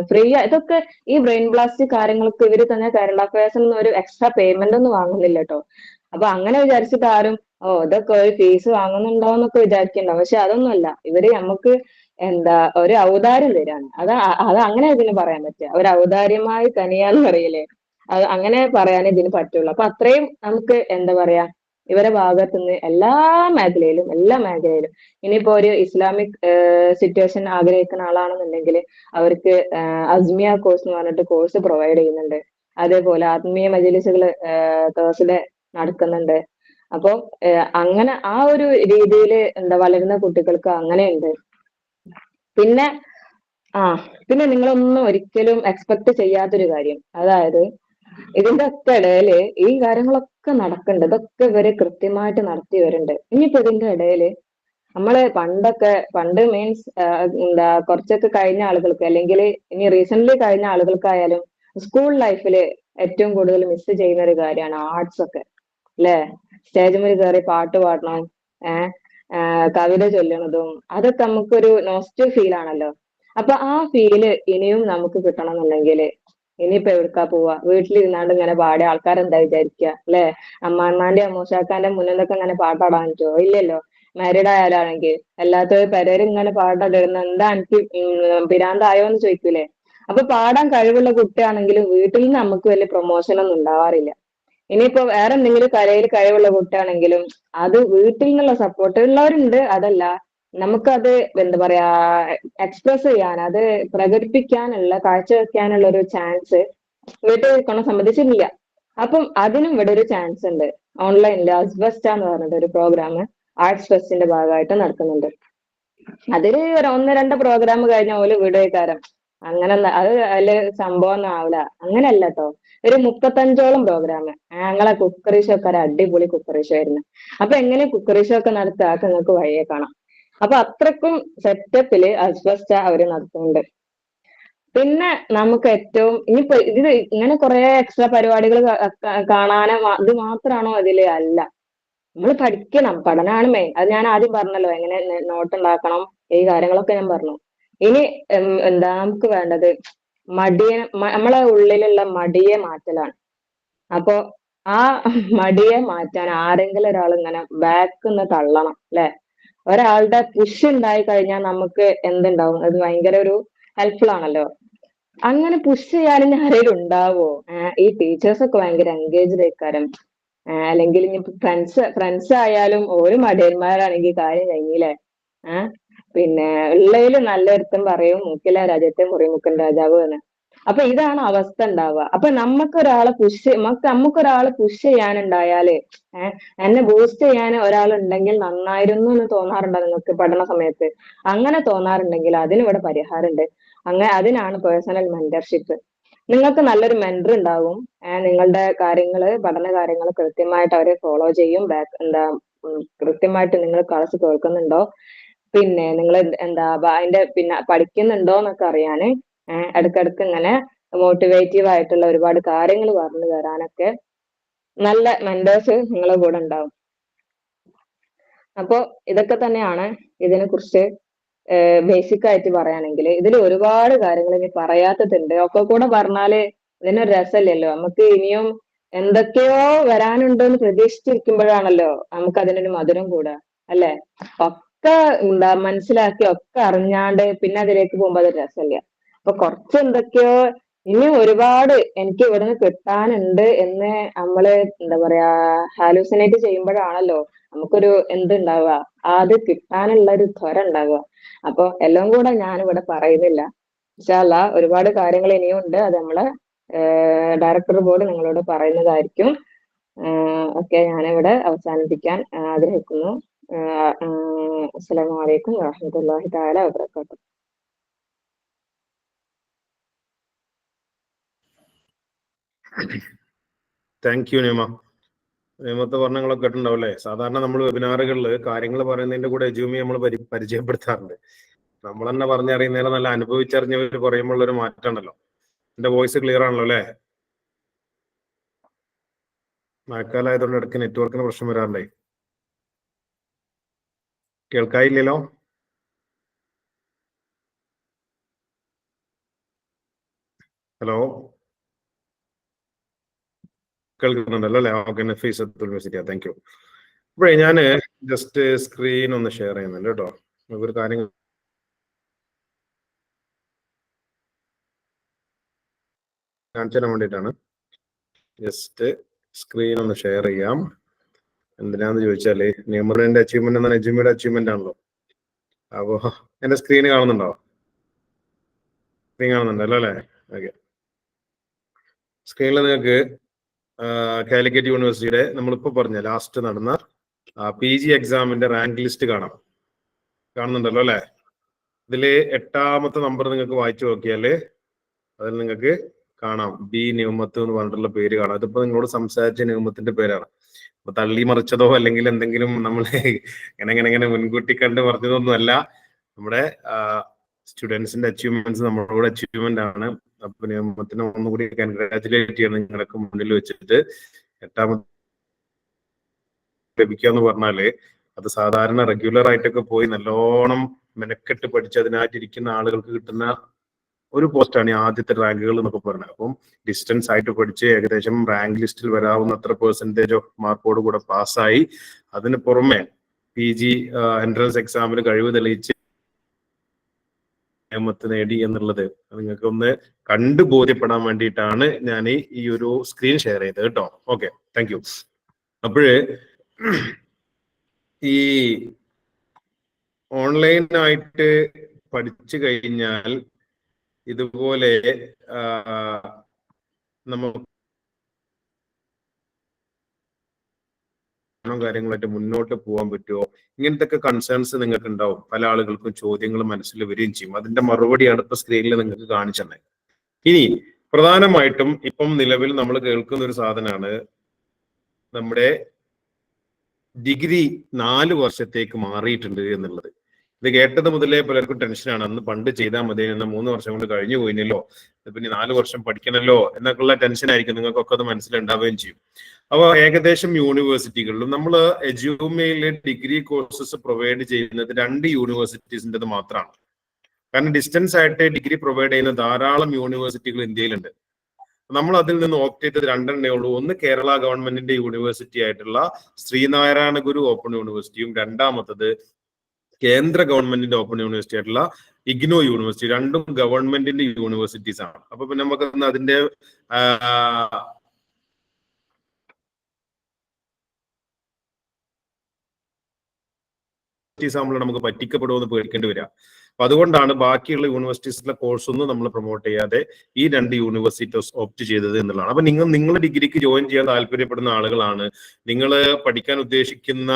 C: ഫ്രീ, ഇതൊക്കെ ഈ ബ്രെയിൻ ബ്ലാസ്റ്റ് കാര്യങ്ങൾക്ക് ഇവര് തന്നെ കറണ്ട് അഫയേഴ്സിന് ഒരു എക്സ്ട്രാ പേയ്മെന്റ് ഒന്നും വാങ്ങുന്നില്ല കേട്ടോ. അപ്പൊ അങ്ങനെ വിചാരിച്ചിട്ട് ആരും ഇതൊക്കെ ഒരു ഫീസ് വാങ്ങുന്നുണ്ടോന്നൊക്കെ വിചാരിക്കണ്ടാവും. പക്ഷെ അതൊന്നുമല്ല, ഇവര് നമുക്ക് ഒരു ഔദാര്യം തരാണ്. അത് അങ്ങനെ ഇതിന് പറയാൻ പറ്റുക, ഒരു ഔദാര്യമായി കനിയാന്ന് പറയില്ലേ, അത് അങ്ങനെ പറയാനേ ഇതിന് പറ്റുള്ളൂ. അപ്പൊ അത്രയും നമുക്ക് എന്താ പറയാ, ഇവരെ ഭാഗത്തുനിന്ന് എല്ലാ മേഖലയിലും ഇനിയിപ്പോ ഒരു ഇസ്ലാമിക് സിറ്റുവേഷൻ ആഗ്രഹിക്കുന്ന ആളാണെന്നുണ്ടെങ്കിൽ അവർക്ക് അസ്മിയ കോഴ്സ് എന്ന് പറഞ്ഞിട്ട് കോഴ്സ് പ്രൊവൈഡ് ചെയ്യുന്നുണ്ട്. അതേപോലെ ആത്മീയ മജലിസുകൾ തേഴ്സ്ഡേ നടക്കുന്നുണ്ട്. അപ്പൊ അങ്ങനെ ആ ഒരു രീതിയിൽ വളരുന്ന കുട്ടികൾക്ക് അങ്ങനെയുണ്ട്. പിന്നെ പിന്നെ നിങ്ങളൊന്നും ഒരിക്കലും എക്സ്പെക്ട് ചെയ്യാത്തൊരു കാര്യം, അതായത് ഇതിന്റെ ഒക്കെ ഇടയില് ഈ കാര്യങ്ങളൊക്കെ നടക്കുന്നുണ്ട്. ഇതൊക്കെ ഇവര് കൃത്യമായിട്ട് നടത്തി വരുന്നുണ്ട്. ഇനിയിപ്പോ ഇതിന്റെ ഇടയില് നമ്മള് പണ്ട് മീൻസ് കുറച്ചൊക്കെ കഴിഞ്ഞ ആളുകൾക്ക്, അല്ലെങ്കിൽ ഇനി റീസെന്റ് കഴിഞ്ഞ ആളുകൾക്കായാലും സ്കൂൾ ലൈഫില് ഏറ്റവും കൂടുതൽ മിസ് ചെയ്യുന്ന ഒരു കാര്യമാണ് ആർട്സ് ഒക്കെ, അല്ലെ? സ്റ്റേജ് മേൽ കയറി പാട്ട് പാടണം, കവിത ചൊല്ലണതും അതൊക്കെ നമുക്കൊരു നോസ്റ്റൽ ഫീൽ ആണല്ലോ. അപ്പൊ ആ ഫീല് ഇനിയും നമുക്ക് കിട്ടണം എന്നുണ്ടെങ്കിൽ ഇനിയിപ്പോ എവിടുക്കാ പോവാ? വീട്ടിലിരുന്നാണ്ട് ഇങ്ങനെ പാടിയ ആൾക്കാരെന്താ വിചാരിക്കുക, അല്ലെ? അമ്മാമ്മന്റെ അമ്മൂശാക്കാന്റെ മുന്നിലൊക്കെ ഇങ്ങനെ പാട്ടാടാൻ പറ്റുമോ? ഇല്ലല്ലോ. മാരീഡ് ആയാലാണെങ്കിൽ എല്ലാത്തവരും പെരേര് ഇങ്ങനെ പാടിടുന്ന എന്താ എനിക്ക് പിരാന്തായോ എന്ന് ചോദിക്കൂലേ? അപ്പൊ പാടാൻ കഴിവുള്ള കുട്ടിയാണെങ്കിലും വീട്ടിൽ നിന്ന് നമുക്ക് വലിയ പ്രൊമോഷൻ ഒന്നും ഉണ്ടാവാറില്ല. ഇനിയിപ്പോ വേറെ എന്തെങ്കിലും കലയിൽ കഴിവുള്ള കുട്ടിയാണെങ്കിലും അത് വീട്ടിൽ നിന്നുള്ള സപ്പോർട്ട് ഉള്ളവരുണ്ട്, അതല്ല, നമുക്കത് എന്താ പറയാ എക്സ്പ്രസ് ചെയ്യാൻ, അത് പ്രകടിപ്പിക്കാനുള്ള, കാഴ്ചവെക്കാനുള്ള ഒരു ചാൻസ് വീട്ടിൽ നിൽക്കണ സംബന്ധിച്ചില്ല. അപ്പം അതിനും ഇവിടെ ഒരു ചാൻസ് ഉണ്ട്. ഓൺലൈനിൽ അസ്ബസ്റ്റ എന്ന് പറഞ്ഞിട്ട് ഒരു പ്രോഗ്രാം ആർട്സ് ഫെസ്റ്റിന്റെ ഭാഗമായിട്ട് നടക്കുന്നുണ്ട്. അതില് ഒരു 1-2 പ്രോഗ്രാം കഴിഞ്ഞ പോലെ വീഡിയോക്കാരം അങ്ങനെ അത് അതില് സംഭവം ഒന്നും ആവില്ല. അങ്ങനെയല്ല കേട്ടോ, ഒരു 35ഓളം പ്രോഗ്രാം. ഞങ്ങളെ കുക്കറി ഷോ ഒക്കെ ഒരു അടിപൊളി കുക്കറി ഷോ ആയിരുന്നു. അപ്പൊ എങ്ങനെ കുക്കറി ഷോ ഒക്കെ നടത്തുക നിങ്ങൾക്ക് വഴിയെ കാണാം. അപ്പൊ അത്രക്കും സെറ്റപ്പില് അസ്ബസ്റ്റ അവര് നടത്തുന്നുണ്ട്. പിന്നെ നമുക്ക് ഏറ്റവും ഇനിയിപ്പോ ഇത് ഇങ്ങനെ കുറെ എക്സ്ട്രാ പരിപാടികൾ കാണാനോ ഇത് മാത്രമാണോ അതില്? അല്ല, നമ്മൾ പഠിക്കണം, പഠനമാണ് മെയിൻ. അത് ഞാൻ ആദ്യം പറഞ്ഞല്ലോ, എങ്ങനെ നോട്ട് ഉണ്ടാക്കണം, ഈ കാര്യങ്ങളൊക്കെ ഞാൻ പറഞ്ഞു. ഇനി എന്താ നമുക്ക് വേണ്ടത്? നമ്മളെ ഉള്ളിലുള്ള മടിയെ മാറ്റലാണ്. അപ്പൊ ആ മടിയെ മാറ്റാൻ ആരെങ്കിലും ഒരാൾ ഇങ്ങനെ ബാക്ക് തള്ളണം, അല്ലെ? ഒരാളുടെ പുഷ് ഉണ്ടായി കഴിഞ്ഞാൽ നമുക്ക് എന്തുണ്ടാവും? അത് ഭയങ്കര ഒരു ഹെൽപ്ഫുൾ ആണല്ലോ. അങ്ങനെ പുഷ് ചെയ്യാൻ ആരെങ്കിലും ഉണ്ടാവോ? ഈ ടീച്ചേഴ്സ് ഒക്കെ ഭയങ്കര എൻഗേജ്ഡ് ആയിക്കാരം, അല്ലെങ്കിൽ ഇനി ഫ്രണ്ട്സ് ആയാലും ഒരു മടിയന്മാരാണെങ്കിൽ കാര്യം കഴിഞ്ഞില്ലേ? പിന്നെ ഉള്ളതില് നല്ലൊരുത്തം പറയും മൂക്കിലെ രാജ്യത്തെ മുറിമുക്കൻ രാജാവ് എന്ന്. അപ്പൊ ഇതാണ് അവസ്ഥ ഉണ്ടാവുക. അപ്പൊ നമുക്കൊരാളെ പുഷ് ചെയ്യാനുണ്ടായാല്, എന്നെ ബൂസ്റ്റ് ചെയ്യാൻ ഒരാളുണ്ടെങ്കിൽ നന്നായിരുന്നു എന്ന് തോന്നാറുണ്ടോ നിങ്ങൾക്ക് പഠന സമയത്ത്? അങ്ങനെ തോന്നാറുണ്ടെങ്കിൽ അതിനിവിടെ പരിഹാരമുണ്ട്. അതിനാണ് പേഴ്സണൽ മെന്റർഷിപ്പ്. നിങ്ങൾക്ക് നല്ലൊരു മെന്റർ ഉണ്ടാവും. നിങ്ങളുടെ പഠന കാര്യങ്ങൾ കൃത്യമായിട്ട് അവരെ ഫോളോ ചെയ്യും. കൃത്യമായിട്ട് നിങ്ങൾ ക്ലാസ് കേൾക്കുന്നുണ്ടോ, പിന്നെ നിങ്ങൾ അതിന്റെ പിന്നെ പഠിക്കുന്നുണ്ടോ എന്നൊക്കെ അറിയാന് ഇടയ്ക്കിടയ്ക്ക് ഇങ്ങനെ മോട്ടിവേറ്റീവ് ആയിട്ടുള്ള ഒരുപാട് കാര്യങ്ങൾ പറഞ്ഞു തരാനൊക്കെ നല്ല മെന്റേഴ്സ് നിങ്ങളെ കൂടെ ഉണ്ടാവും. അപ്പോ ഇതൊക്കെ തന്നെയാണ് ഇതിനെ കുറിച്ച് ബേസിക് ആയിട്ട് പറയുകയാണെങ്കിൽ. ഇതിൽ ഒരുപാട് കാര്യങ്ങൾ ഇനി പറയാത്തതുണ്ട്. ഒക്കെ കൂടെ പറഞ്ഞാല് ഇതിനൊരു രസമില്ലല്ലോ. നമുക്ക് ഇനിയും എന്തൊക്കെയോ വരാനുണ്ടെന്ന് പ്രതീക്ഷിച്ചിരിക്കുമ്പോഴാണല്ലോ നമുക്ക് അതിനൊരു മധുരം കൂടാ, അല്ലെ? ഒക്കെ മനസ്സിലാക്കി ഒക്കെ അറിഞ്ഞാണ്ട് പിന്നെ അതിലേക്ക് പോകുമ്പോ അത് രസമില്ല. അപ്പൊ കുറച്ച് എന്തൊക്കെയോ ഇനി ഒരുപാട് എനിക്ക് ഇവിടുന്ന് കിട്ടാനുണ്ട് എന്ന് നമ്മള് എന്താ പറയാ ഹാലൂസിനേറ്റ് ചെയ്യുമ്പോഴാണല്ലോ നമുക്കൊരു എന്തുണ്ടാവുക, അത് കിട്ടാനുള്ള ഒരു ത്വര ഉണ്ടാവുക. അപ്പൊ എല്ലാം കൂടെ ഞാൻ ഇവിടെ പറയുന്നില്ല. ഇൻഷാ അല്ലാ ഒരുപാട് കാര്യങ്ങൾ ഇനിയും ഉണ്ട്. അത് നമ്മളെ ഡയറക്ടർ ബോർഡ് നിങ്ങളോട് പറയുന്നതായിരിക്കും. ഒക്കെ ഞാനിവിടെ അവസാനിപ്പിക്കാൻ ആഗ്രഹിക്കുന്നു. അസ്സലാമു അലൈക്കും വറഹ്മത്തുള്ളാഹി തആല വബറകാതുഹു.
B: താങ്ക് യു നിയമ. നിയമത്തെ പറഞ്ഞങ്ങളൊക്കെ കേട്ടിട്ടുണ്ടാവും അല്ലേ? സാധാരണ നമ്മൾ വെബിനാറുകളിൽ കാര്യങ്ങൾ പറയുന്നതിന്റെ കൂടെ എജ്യൂമി നമ്മൾ പരിചയപ്പെടുത്താറുണ്ട്. നമ്മൾ തന്നെ പറഞ്ഞറിയുന്നതിന് നല്ല അനുഭവിച്ചറിഞ്ഞവർ പറയുമ്പോൾ ഒരു മാറ്റമുണ്ടല്ലോ. എന്റെ വോയിസ് ക്ലിയർ ആണല്ലോ അല്ലേ? മഴക്കാലമായതുകൊണ്ട് ഇടയ്ക്ക് നെറ്റ്വർക്കിന് പ്രശ്നം വരാറുണ്ടേ. കേൾക്കായില്ലല്ലോ? ഹലോ, കേൾക്കുന്നുണ്ടല്ലോ അല്ലേ? Okay, Nafees university. Thank you. അപ്പോഴേ ഞാൻ ജസ്റ്റ് സ്ക്രീൻ ഒന്ന് ഷെയർ ചെയ്യുന്നുണ്ട് കേട്ടോ. ഒരു കാര്യം കാണിച്ചു തരാൻ വേണ്ടിയിട്ടാണ്. ജസ്റ്റ് സ്ക്രീൻ ഒന്ന് ഷെയർ ചെയ്യാം. എന്തിനാന്ന് ചോദിച്ചാല് ന്യൂമറിന്റെ അച്ചീവ്മെന്റ് എന്നാണ് എജ്യൂമിയുടെ അച്ചീവ്മെന്റ് ആണല്ലോ. അപ്പോ എന്റെ സ്ക്രീന് കാണുന്നുണ്ടോ? സ്ക്രീൻ കാണുന്നുണ്ടല്ലോ അല്ലേ? ഓക്കെ. സ്ക്രീനിൽ നിങ്ങൾക്ക് കാലിക്കറ്റ് യൂണിവേഴ്സിറ്റിയുടെ നമ്മളിപ്പോ പറഞ്ഞ ലാസ്റ്റ് നടന്ന PG എക്സാമിന്റെ റാങ്ക് ലിസ്റ്റ് കാണുന്നുണ്ടല്ലോ അല്ലെ? ഇതില് 8ാമത്തെ നമ്പർ നിങ്ങൾക്ക് വായിച്ചു നോക്കിയാല് അതിൽ നിങ്ങൾക്ക് കാണാം ബി ന്യൂമത്ത് എന്ന് പറഞ്ഞിട്ടുള്ള പേര് കാണാം. ഇതിപ്പോ നിങ്ങളോട് സംസാരിച്ച ന്യൂമത്തിന്റെ പേരാണ്. അപ്പൊ തള്ളി മറിച്ചതോ അല്ലെങ്കിൽ എന്തെങ്കിലും നമ്മൾ ഇങ്ങനെ മുൻകൂട്ടി കണ്ട് പറഞ്ഞതൊന്നും അല്ല. നമ്മുടെ സ്റ്റുഡൻസിന്റെ അച്ചീവ്മെന്റ്സ് നമ്മളോട് അച്ചീവ്മെന്റ് ആണ്. അപ്പൊ നിയമത്തിന് ഒന്നുകൂടി കൺഗ്രാറ്റുലേറ്റ് ചെയ്യണം നിങ്ങളൊക്കെ മുന്നിൽ വെച്ചിട്ട്. 8ാമത്തെ ലഭിക്കുക എന്ന് പറഞ്ഞാല് അത് സാധാരണ റെഗുലർ ആയിട്ടൊക്കെ പോയി നല്ലോണം മെനക്കെട്ട് പഠിച്ച് അതിനായിട്ടിരിക്കുന്ന ആളുകൾക്ക് കിട്ടുന്ന ഒരു പോസ്റ്റാണ് ഈ ആദ്യത്തെ റാങ്കുകൾ എന്നൊക്കെ പറഞ്ഞത്. അപ്പം ഡിസ്റ്റൻസ് ആയിട്ട് പഠിച്ച് ഏകദേശം റാങ്ക് ലിസ്റ്റിൽ വരാവുന്ന അത്ര പെർസെൻറ്റേജ് ഓഫ് മാർക്കോട് കൂടെ പാസ്സായി അതിന് പുറമെ PG എൻട്രൻസ് എക്സാമിന് കഴിവ് തെളിയിച്ച് നിയമത്ത് നേടി എന്നുള്ളത് നിങ്ങൾക്ക് ഒന്ന് കണ്ടു ബോധ്യപ്പെടാൻ വേണ്ടിയിട്ടാണ് ഞാൻ ഈ ഒരു സ്ക്രീൻ ഷെയർ ചെയ്തത് കേട്ടോ. Okay, thank you. അപ്പോഴ് ഈ ഓൺലൈനായിട്ട് പഠിച്ചു കഴിഞ്ഞാൽ ഇതുപോലെ നമുക്ക് കാര്യങ്ങളായിട്ട് മുന്നോട്ട് പോകാൻ പറ്റുമോ? ഇങ്ങനത്തെ ഒക്കെ കൺസേൺസ് നിങ്ങൾക്ക് ഉണ്ടാവും. പല ആളുകൾക്കും ചോദ്യങ്ങൾ മനസ്സിൽ വരികയും ചെയ്യും. അതിന്റെ മറുപടിയാണ് ഇപ്പൊ സ്ക്രീനിൽ നിങ്ങൾക്ക് കാണിച്ചത്. ഇനി പ്രധാനമായിട്ടും ഇപ്പം നിലവിൽ നമ്മൾ കേൾക്കുന്ന ഒരു സാധനമാണ് നമ്മുടെ ഡിഗ്രി 4 വർഷത്തേക്ക് മാറിയിട്ടുണ്ട് എന്നുള്ളത്. ഇത് കേട്ടത് മുതലേ പലർക്കും ടെൻഷനാണ്. അന്ന് പണ്ട് ചെയ്താൽ മതി, എന്ന 3 വർഷം കൊണ്ട് കഴിഞ്ഞു പോയിനല്ലോ, പിന്നെ 4 വർഷം പഠിക്കണല്ലോ എന്നൊക്കെയുള്ള ടെൻഷനായിരിക്കും നിങ്ങൾക്കൊക്കെ അത് മനസ്സിലുണ്ടാവുകയും ചെയ്യും. അപ്പോൾ ഏകദേശം യൂണിവേഴ്സിറ്റികളിലും നമ്മൾ എജ്യൂമയിലെ ഡിഗ്രി കോഴ്സസ് പ്രൊവൈഡ് ചെയ്യുന്നത് 2 യൂണിവേഴ്സിറ്റീസിൻ്റെത് മാത്രമാണ്. കാരണം ഡിസ്റ്റൻസ് ആയിട്ട് ഡിഗ്രി പ്രൊവൈഡ് ചെയ്യുന്ന ധാരാളം യൂണിവേഴ്സിറ്റികൾ ഇന്ത്യയിലുണ്ട്. നമ്മൾ അതിൽ നിന്ന് ഓപ്റ്റ് ചെയ്തത് 2 ഉള്ളൂ. ഒന്ന് കേരള ഗവൺമെന്റിന്റെ യൂണിവേഴ്സിറ്റി ആയിട്ടുള്ള ശ്രീനാരായണ ഗുരു ഓപ്പൺ യൂണിവേഴ്സിറ്റിയും, രണ്ടാമത്തത് കേന്ദ്ര ഗവൺമെന്റിന്റെ ഓപ്പൺ യൂണിവേഴ്സിറ്റി ആയിട്ടുള്ള ഇഗ്നോ യൂണിവേഴ്സിറ്റി. രണ്ടും ഗവൺമെന്റിന്റെ യൂണിവേഴ്സിറ്റീസ് ആണ്. അപ്പൊ പിന്നെ നമുക്ക് അതിന്റെ ആകുമ്പോൾ നമുക്ക് പറ്റിക്കപ്പെടുമെന്ന് പേടിക്കേണ്ടി വരിക. അപ്പൊ അതുകൊണ്ടാണ് ബാക്കിയുള്ള യൂണിവേഴ്സിറ്റീസിലെ കോഴ്സൊന്നും നമ്മൾ പ്രൊമോട്ട് ചെയ്യാതെ ഈ 2 യൂണിവേഴ്സിറ്റീസ് ഓപ്റ്റ് ചെയ്തത് എന്നുള്ളതാണ്. അപ്പൊ നിങ്ങൾ ഡിഗ്രിക്ക് ജോയിൻ ചെയ്യാൻ താല്പര്യപ്പെടുന്ന ആളുകളാണ്, നിങ്ങൾ പഠിക്കാൻ ഉദ്ദേശിക്കുന്ന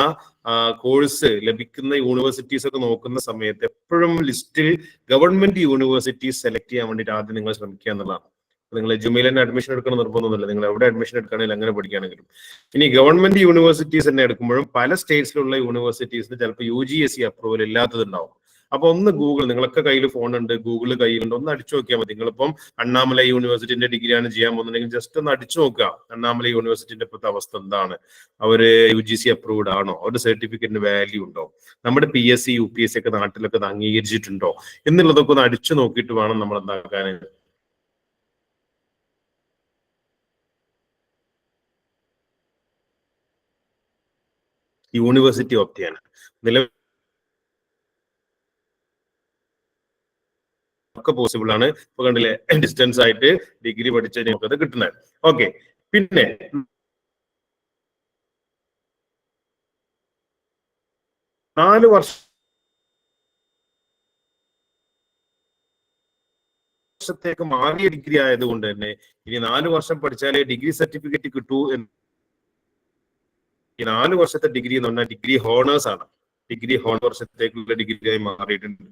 B: കോഴ്സ് ലഭിക്കുന്ന യൂണിവേഴ്സിറ്റീസ് ഒക്കെ നോക്കുന്ന സമയത്ത് എപ്പോഴും ലിസ്റ്റിൽ ഗവൺമെന്റ് യൂണിവേഴ്സിറ്റീസ് സെലക്ട് ചെയ്യാൻ വേണ്ടിയിട്ട് ആദ്യം നിങ്ങൾ ശ്രമിക്കുക എന്നുള്ളതാണ്. നിങ്ങൾ എജ്യൂമിയിൽ തന്നെ അഡ്മിഷൻ എടുക്കണം നിർബന്ധമൊന്നുമില്ല. നിങ്ങൾ എവിടെ അഡ്മിഷൻ എടുക്കുകയാണെങ്കിലും അങ്ങനെ പഠിക്കുകയാണെങ്കിലും. ഇനി ഗവൺമെന്റ് യൂണിവേഴ്സിറ്റീസ് തന്നെ എടുക്കുമ്പോഴും പല സ്റ്റേറ്റ്സിലുള്ള യൂണിവേഴ്സിറ്റീസിന് ചിലപ്പോൾ UGSE അപ്രൂവൽ ഇല്ലാത്തതുണ്ടാവും. അപ്പൊ ഒന്ന് ഗൂഗിൾ, നിങ്ങളൊക്കെ കയ്യിൽ ഫോണുണ്ട്, ഗൂഗിൾ കയ്യിലുണ്ട്, ഒന്ന് അടിച്ചു നോക്കിയാൽ മതി. നിങ്ങളിപ്പം അണ്ണാമലൈ യൂണിവേഴ്സിറ്റിന്റെ ഡിഗ്രിയാണ് ചെയ്യാൻ പോകുന്നുണ്ടെങ്കിൽ ജസ്റ്റ് ഒന്ന് അടിച്ചു നോക്കുക അണ്ണാമലൈ യൂണിവേഴ്സിറ്റിന്റെ ഇപ്പോഴത്തെ അവസ്ഥ എന്താണ്, അവര് UGC അപ്രൂവ്ഡ് ആണോ, അവരുടെ സർട്ടിഫിക്കറ്റിന് വാല്യൂ ഉണ്ടോ, നമ്മുടെ PSC UPSC ഒക്കെ നാട്ടിലൊക്കെ അത് അംഗീകരിച്ചിട്ടുണ്ടോ എന്നുള്ളതൊക്കെ ഒന്ന് അടിച്ചു നോക്കിയിട്ട് വേണം നമ്മൾ എന്താക്കാൻ യൂണിവേഴ്സിറ്റി ഓപ്റ്റ് ചെയ്യാൻ. ഒക്കെ പോസിബിൾ ആണ്. ഇപ്പൊ കണ്ടില്ലേ, ഡിസ്റ്റൻസ് ആയിട്ട് ഡിഗ്രി പഠിച്ച നമുക്കത് കിട്ടുന്നത്. ഓക്കെ, പിന്നെ 4 വർഷത്തേക്ക് മാറിയ ഡിഗ്രി ആയതുകൊണ്ട് തന്നെ ഇനി 4 വർഷം പഠിച്ചാലേ ഡിഗ്രി സർട്ടിഫിക്കറ്റ് കിട്ടൂ. 4 വർഷത്തെ ഡിഗ്രി എന്ന് പറഞ്ഞാൽ ഡിഗ്രി ഹോണേഴ്സ് ആണ്. ഡിഗ്രി ഹോണർ വർഷത്തേക്കുള്ള ഡിഗ്രി ആയി മാറിയിട്ടുണ്ട്.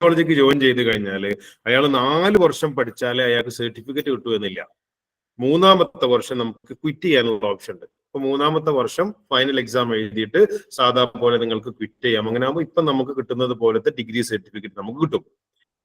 B: കോളേജിലേക്ക് ജോയിൻ ചെയ്ത് കഴിഞ്ഞാൽ അയാൾ 4 വർഷം പഠിച്ചാലേ അയാൾക്ക് സർട്ടിഫിക്കറ്റ് കിട്ടൂ എന്നില്ല. 3-ാമത്തെ വർഷം നമുക്ക് ക്വിറ്റ് ചെയ്യാനുള്ള ഓപ്ഷൻ ഉണ്ട്. അപ്പൊ 3-ാമത്തെ വർഷം ഫൈനൽ എക്സാം എഴുതിയിട്ട് സാധാ പോലെ നിങ്ങൾക്ക് ക്വിറ്റ് ചെയ്യാം. അങ്ങനെ ആകുമ്പോൾ ഇപ്പൊ നമുക്ക് കിട്ടുന്നത് പോലത്തെ ഡിഗ്രി സർട്ടിഫിക്കറ്റ് നമുക്ക് കിട്ടും.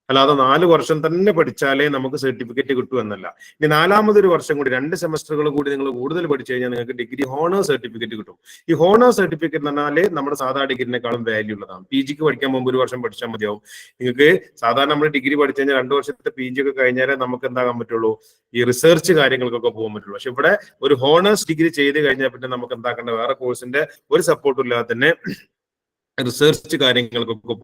B: അല്ലാതെ 4 വർഷം തന്നെ പഠിച്ചാലേ നമുക്ക് സർട്ടിഫിക്കറ്റ് കിട്ടൂ എന്നല്ല. ഇനി 4-മതൊരു വർഷം കൂടി 2 സെമസ്റ്ററുകൾ കൂടി നിങ്ങൾ കൂടുതൽ പഠിച്ചു കഴിഞ്ഞാൽ നിങ്ങൾക്ക് ഡിഗ്രി ഹോണർ സർട്ടിഫിക്കറ്റ് കിട്ടും. ഈ ഹോണർ സർട്ടിഫിക്കറ്റ് എന്ന് പറഞ്ഞാൽ നമ്മുടെ സാധാ ഡിഗ്രിനേക്കാളും വാല്യൂ ഉള്ളതാണ്. PGക്ക് പഠിക്കാൻ മുമ്പ് 1 വർഷം പഠിച്ചാൽ മതിയാവും. നിങ്ങൾക്ക് സാധാരണ നമ്മൾ ഡിഗ്രി പഠിച്ചു കഴിഞ്ഞാൽ 2 വർഷത്തെ PG ഒക്കെ കഴിഞ്ഞാലേ നമുക്ക് എന്താകാൻ പറ്റുള്ളൂ, ഈ റിസർച്ച് കാര്യങ്ങൾക്കൊക്കെ പോകാൻ പറ്റുള്ളൂ. പക്ഷെ ഇവിടെ ഒരു ഹോണേഴ്സ് ഡിഗ്രി ചെയ്ത് കഴിഞ്ഞാൽ പിന്നെ നമുക്ക് എന്താക്കേണ്ട, വേറെ കോഴ്സിന്റെ ഒരു സപ്പോർട്ടും ഇല്ലാതെ തന്നെ റിസർച്ച് കാര്യങ്ങൾക്കൊക്കെ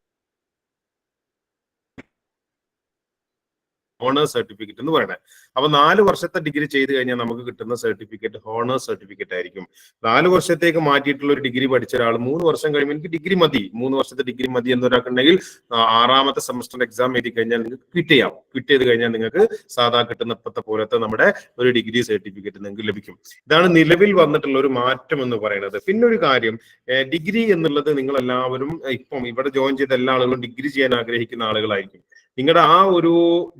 B: ഹോണേഴ്സ് സർട്ടിഫിക്കറ്റ് എന്ന് പറയുന്നത്. അപ്പൊ 4 വർഷത്തെ ഡിഗ്രി ചെയ്ത് കഴിഞ്ഞാൽ നമുക്ക് കിട്ടുന്ന സർട്ടിഫിക്കറ്റ് ഹോണേഴ്സ് സർട്ടിഫിക്കറ്റ് ആയിരിക്കും. 4 വർഷത്തേക്ക് മാറ്റിയിട്ടുള്ള ഒരു ഡിഗ്രി പഠിച്ച ഒരാൾ 3 വർഷം കഴിയുമ്പോൾ എനിക്ക് ഡിഗ്രി മതി, 3 വർഷത്തെ ഡിഗ്രി മതി എന്നൊരാൾക്കുണ്ടെങ്കിൽ 6-ാമത്തെ സെമസ്റ്റർ എക്സാം എഴുതി കഴിഞ്ഞാൽ നിങ്ങൾക്ക് ക്വിറ്റ് ചെയ്യാം. ക്വിറ്റ് ചെയ്ത് കഴിഞ്ഞാൽ നിങ്ങൾക്ക് സാധാ കിട്ടുന്ന ഇപ്പോഴത്തെ പോലത്തെ നമ്മുടെ ഒരു ഡിഗ്രി സർട്ടിഫിക്കറ്റ് നിങ്ങൾക്ക് ലഭിക്കും. ഇതാണ് നിലവിൽ വന്നിട്ടുള്ള ഒരു മാറ്റം എന്ന് പറയുന്നത്. പിന്നെ ഒരു കാര്യം, ഡിഗ്രി എന്നുള്ളത് നിങ്ങൾ എല്ലാവരും ഇപ്പം ഇവിടെ ജോയിൻ ചെയ്ത എല്ലാ ആളുകളും ഡിഗ്രി ചെയ്യാൻ ആഗ്രഹിക്കുന്ന ആളുകളായിരിക്കും. നിങ്ങളുടെ ആ ഒരു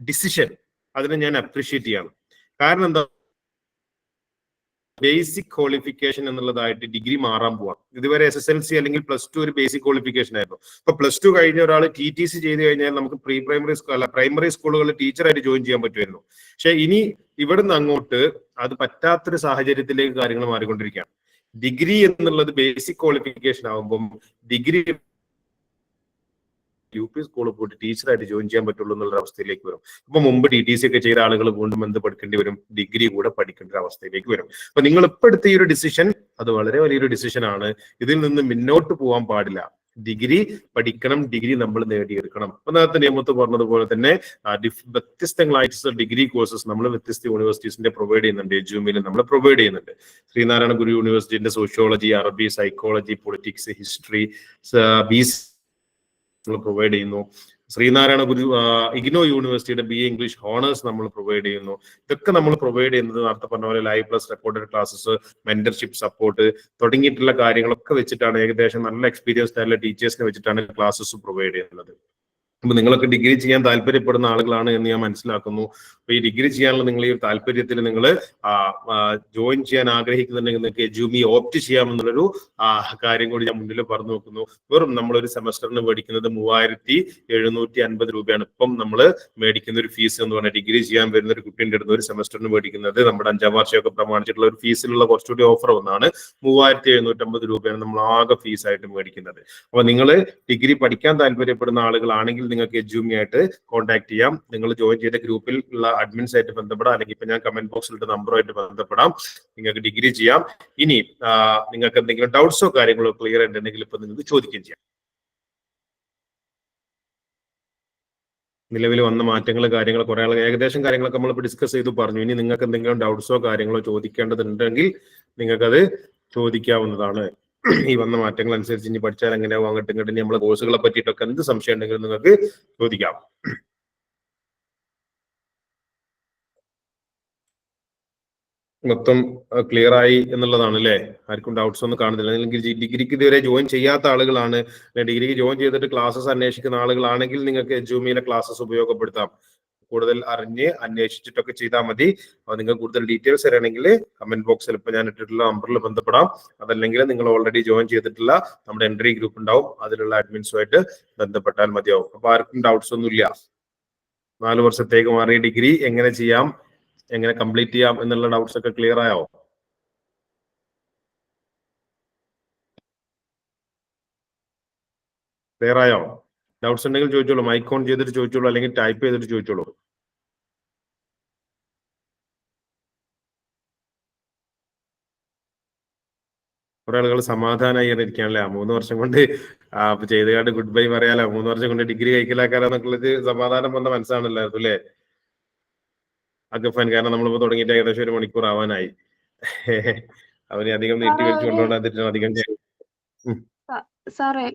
B: ഡിസിഷൻ അതിനെ ഞാൻ അപ്രീഷിയേറ്റ് ചെയ്യണം. കാരണം എന്താ, ബേസിക് ക്വാളിഫിക്കേഷൻ എന്നുള്ളതായിട്ട് ഡിഗ്രി മാറാൻ പോവാം. ഇതുവരെ SSLC അല്ലെങ്കിൽ +2 ഒരു ബേസിക് ക്വാളിഫിക്കേഷൻ ആയിരുന്നു. ഇപ്പൊ +2 കഴിഞ്ഞ ഒരാൾ TTC ചെയ്ത് കഴിഞ്ഞാൽ നമുക്ക് പ്രൈമറി സ്കൂളുകളിൽ ടീച്ചറായിട്ട് ജോയിൻ ചെയ്യാൻ പറ്റുമായിരുന്നു. പക്ഷെ ഇനി ഇവിടുന്ന് അങ്ങോട്ട് അത് പറ്റാത്തൊരു സാഹചര്യത്തിലേക്ക് കാര്യങ്ങൾ മാറിക്കൊണ്ടിരിക്കുകയാണ്. ഡിഗ്രി എന്നുള്ളത് ബേസിക് ക്വാളിഫിക്കേഷൻ ആകുമ്പം ഡിഗ്രി UP സ്കൂളിൽ പോയിട്ട് ടീച്ചറായിട്ട് ജോയിൻ ചെയ്യാൻ പറ്റുള്ളൂ എന്നുള്ള അവസ്ഥയിലേക്ക് വരും. ഇപ്പൊ മുമ്പ് TTC ഒക്കെ ചെയ്ത ആളുകൾ വീണ്ടും എന്ത് പഠിക്കേണ്ടി വരും, ഡിഗ്രി കൂടെ പഠിക്കേണ്ട ഒരു അവസ്ഥയിലേക്ക് വരും. അപ്പൊ നിങ്ങൾ ഇപ്പൊ എടുത്ത ഈ ഒരു ഡിസിഷൻ അത് വളരെ വലിയൊരു ഡിസിഷൻ ആണ്. ഇതിൽ നിന്ന് മുന്നോട്ട് പോകാൻ പാടില്ല. ഡിഗ്രി പഠിക്കണം, ഡിഗ്രി നമ്മൾ നേടിയെടുക്കണം. അപ്പൊ നേരത്തെ നിയമത്ത് പറഞ്ഞതുപോലെ തന്നെ വ്യത്യസ്തങ്ങളായിട്ടുള്ള ഡിഗ്രി കോഴ്സസ് നമ്മൾ വ്യത്യസ്ത യൂണിവേഴ്സിറ്റീസിന്റെ പ്രൊവൈഡ് ചെയ്യുന്നുണ്ട്. എജുമിൽ നമ്മൾ പ്രൊവൈഡ് ചെയ്യുന്നുണ്ട്. ശ്രീനാരായണ ഗുരു യൂണിവേഴ്സിറ്റിന്റെ സോഷ്യോളജി, അറബി, psychology, politics, history, BC provide ചെയ്യുന്നു. ശ്രീനാരായണ ഗുരു ഇഗ്നോ യൂണിവേഴ്സിറ്റിയുടെ BA ഇംഗ്ലീഷ് ഹോണേഴ്സ് നമ്മൾ പ്രൊവൈഡ് ചെയ്യുന്നു. ഇതൊക്കെ നമ്മൾ പ്രൊവൈഡ് ചെയ്യുന്നത് നേരത്തെ പറഞ്ഞ പോലെ live plus recorded classes, mentorship support തുടങ്ങിയിട്ടുള്ള കാര്യങ്ങളൊക്കെ വെച്ചിട്ടാണ്, ഏകദേശം നല്ല എക്സ്പീരിയൻസ്ഡ് ആയിട്ടുള്ള ടീച്ചേഴ്സിനെ വെച്ചിട്ടാണ് ക്ലാസ്സസ് പ്രൊവൈഡ് ചെയ്യുന്നത്. അപ്പൊ നിങ്ങളൊക്കെ ഡിഗ്രി ചെയ്യാൻ താല്പര്യപ്പെടുന്ന ആളുകളാണ് എന്ന് ഞാൻ മനസ്സിലാക്കുന്നു. അപ്പൊ ഈ ഡിഗ്രി ചെയ്യാനുള്ള നിങ്ങൾ ഈ താല്പര്യത്തിൽ നിങ്ങൾ ജോയിൻ ചെയ്യാൻ ആഗ്രഹിക്കുന്നുണ്ടെങ്കിൽ നിങ്ങൾക്ക് എജുമി ഓപ്റ്റ് ചെയ്യാമെന്നുള്ളൊരു കാര്യം കൂടി ഞാൻ മുന്നിൽ പറഞ്ഞു നോക്കുന്നു. വെറും നമ്മളൊരു സെമസ്റ്ററിന് മേടിക്കുന്നത് 3750 രൂപയാണ് ഇപ്പം നമ്മൾ മേടിക്കുന്ന ഒരു ഫീസ് എന്ന് പറഞ്ഞാൽ. ഡിഗ്രി ചെയ്യാൻ വരുന്ന ഒരു കുട്ടീൻ്റെ അടുത്ത് ഒരു സെമസ്റ്ററിന് മേടിക്കുന്നത് നമ്മുടെ 5-ാം വാർഷികമൊക്കെ പ്രമാണിച്ചിട്ടുള്ള ഒരു ഫീസിലുള്ള കുറച്ചുകൂടി ഓഫർ ഒന്നാണ്. 3750 രൂപയാണ് നമ്മൾ ആകെ ഫീസായിട്ട് മേടിക്കുന്നത്. അപ്പൊ നിങ്ങൾ ഡിഗ്രി പഠിക്കാൻ താല്പര്യപ്പെടുന്ന ആളുകളാണെങ്കിൽ നിങ്ങൾക്ക് എജുമി ആയിട്ട് കോൺടാക്ട് ചെയ്യാം. നിങ്ങൾ ജോയിൻ ചെയ്ത ഗ്രൂപ്പിൽ ഉള്ള അഡ്മിൻസ് ആയിട്ട് ബന്ധപ്പെടാം, അല്ലെങ്കിൽ ഇപ്പൊ ഞാൻ കമന്റ് ബോക്സിലിട്ട് നമ്പറുമായിട്ട് ബന്ധപ്പെടാം. നിങ്ങൾക്ക് ഡിഗ്രി ചെയ്യാം. ഇനി നിങ്ങൾക്ക് എന്തെങ്കിലും ഡൗട്ട്സോ കാര്യങ്ങളോ ക്ലിയർ ഉണ്ടെങ്കിൽ ഇപ്പൊ നിങ്ങൾക്ക് ചോദിക്കുകയും ചെയ്യാം. നിലവിൽ വന്ന മാറ്റങ്ങൾ കാര്യങ്ങൾ കുറെ ആൾ ഏകദേശം കാര്യങ്ങളൊക്കെ നമ്മളിപ്പോൾ ഡിസ്കസ് ചെയ്തു പറഞ്ഞു. ഇനി നിങ്ങൾക്ക് എന്തെങ്കിലും ഡൗട്ട്സോ കാര്യങ്ങളോ ചോദിക്കേണ്ടതുണ്ടെങ്കിൽ നിങ്ങൾക്കത് ചോദിക്കാവുന്നതാണ്. ഈ വന്ന മാറ്റങ്ങൾ അനുസരിച്ച് ഇനി പഠിച്ചാൽ എങ്ങനെയാവും, അങ്ങോട്ടും ഇങ്ങോട്ടും നമ്മളെ കോഴ്സുകളെ പറ്റിയിട്ടൊക്കെ എന്ത് സംശയം ഉണ്ടെങ്കിലും നിങ്ങൾക്ക് ചോദിക്കാം. മൊത്തം ക്ലിയർ ആയി എന്നുള്ളതാണ് അല്ലേ? ആർക്കും ഡൗട്ട്സ് ഒന്നും കാണുന്നില്ല. അല്ലെങ്കിൽ ഡിഗ്രിക്ക് ഇതുവരെ ജോയിൻ ചെയ്യാത്ത ആളുകളാണ്, ഡിഗ്രിക്ക് ജോയിൻ ചെയ്തിട്ട് ക്ലാസ്സസ് അന്വേഷിക്കുന്ന ആളുകളാണെങ്കിൽ നിങ്ങൾക്ക് എജുമിയിലെ ക്ലാസ്സസ് ഉപയോഗപ്പെടുത്താം. കൂടുതൽ അറിഞ്ഞ് അന്വേഷിച്ചിട്ടൊക്കെ ചെയ്താൽ മതി. അപ്പോൾ നിങ്ങൾ കൂടുതൽ ഡീറ്റെയിൽസ് അറിയണമെങ്കിൽ കമന്റ് ബോക്സിൽ ഇപ്പൊ ഞാൻ ഇട്ടിട്ടുള്ള നമ്പറിൽ ബന്ധപ്പെടാം. അതല്ലെങ്കിൽ നിങ്ങൾ ഓൾറെഡി ജോയിൻ ചെയ്തിട്ടുള്ള നമ്മുടെ എൻട്രി ഗ്രൂപ്പ് ഉണ്ടാവും, അതിലുള്ള അഡ്മിൻസുമായിട്ട് ബന്ധപ്പെട്ടാൽ മതിയാവും. അപ്പൊ ആർക്കും ഡൗട്ട്സ് ഒന്നും ഇല്ല. 4 വർഷത്തേക്ക് മാറിയ ഡിഗ്രി എങ്ങനെ ചെയ്യാം, എങ്ങനെ കംപ്ലീറ്റ് ചെയ്യാം എന്നുള്ള ഡൗട്ട്സ് ഒക്കെ ക്ലിയർ ആയോ? ക്ലിയർ ആയോ? ഡൗട്ട്സ് ഉണ്ടെങ്കിൽ ചോദിച്ചോളൂ. മൈക്ക് ഓൺ ചെയ്തിട്ട് ചോദിച്ചോളൂ, അല്ലെങ്കിൽ ടൈപ്പ് ചെയ്തിട്ട് ചോദിച്ചോളൂ. കുറെ ആളുകൾ സമാധാനമായി ഇരിക്കാനല്ലേ 3 വർഷം കൊണ്ട് ചെയ്തുകാണ്ട് ഗുഡ് ബൈ പറയാലോ, 3 വർഷം കൊണ്ട് ഡിഗ്രി കൈക്കലാക്കാലോ എന്നൊക്കെയുള്ളത് സമാധാനം വന്ന മനസ്സാണല്ലായിരുന്നു അല്ലേ അഗഫാൻ? കാരണം നമ്മളിപ്പോ തുടങ്ങിയിട്ട് ഏകദേശം 1 മണിക്കൂർ ആവാനായി. അവനെ അധികം നീട്ടി വലിച്ചു കൊണ്ടുപോകാൻ അധികം
D: സാറേ,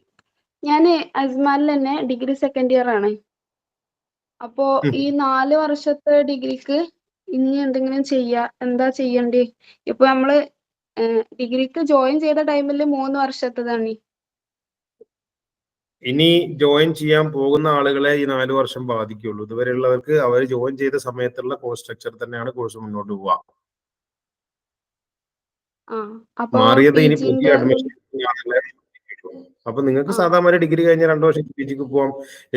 D: ഞാന് അജ്മാലിൽ തന്നെ ഡിഗ്രി സെക്കൻഡ് ഇയർ ആണ്. അപ്പോ ഈ 4 വർഷത്തെ ഡിഗ്രിക്ക് ഇനി എന്തെങ്കിലും എന്താ ചെയ്യണ്ടേ? ഇപ്പൊ നമ്മള് ഡിഗ്രിക്ക് ജോയിൻ ചെയ്ത ടൈമിൽ 3 വർഷത്തതാണ്.
B: ഇനി ജോയിൻ ചെയ്യാൻ പോകുന്ന ആളുകളെ ഈ 4 വർഷം ബാധിക്കുള്ളൂ. ഇതുവരെയുള്ളവർക്ക് അവർ ജോയിൻ ചെയ്ത സമയത്തുള്ള കോഴ്സ് സ്ട്രക്ചർ തന്നെയാണ് കോഴ്സ് മുന്നോട്ട് പോവുക. മാറിയത് ഇനി പുതിയ അഡ്മിഷൻ. അപ്പൊ നിങ്ങൾക്ക് സാധാരണ ഡിഗ്രി കഴിഞ്ഞ 2 വർഷം പി ജിക്ക് പോവാം.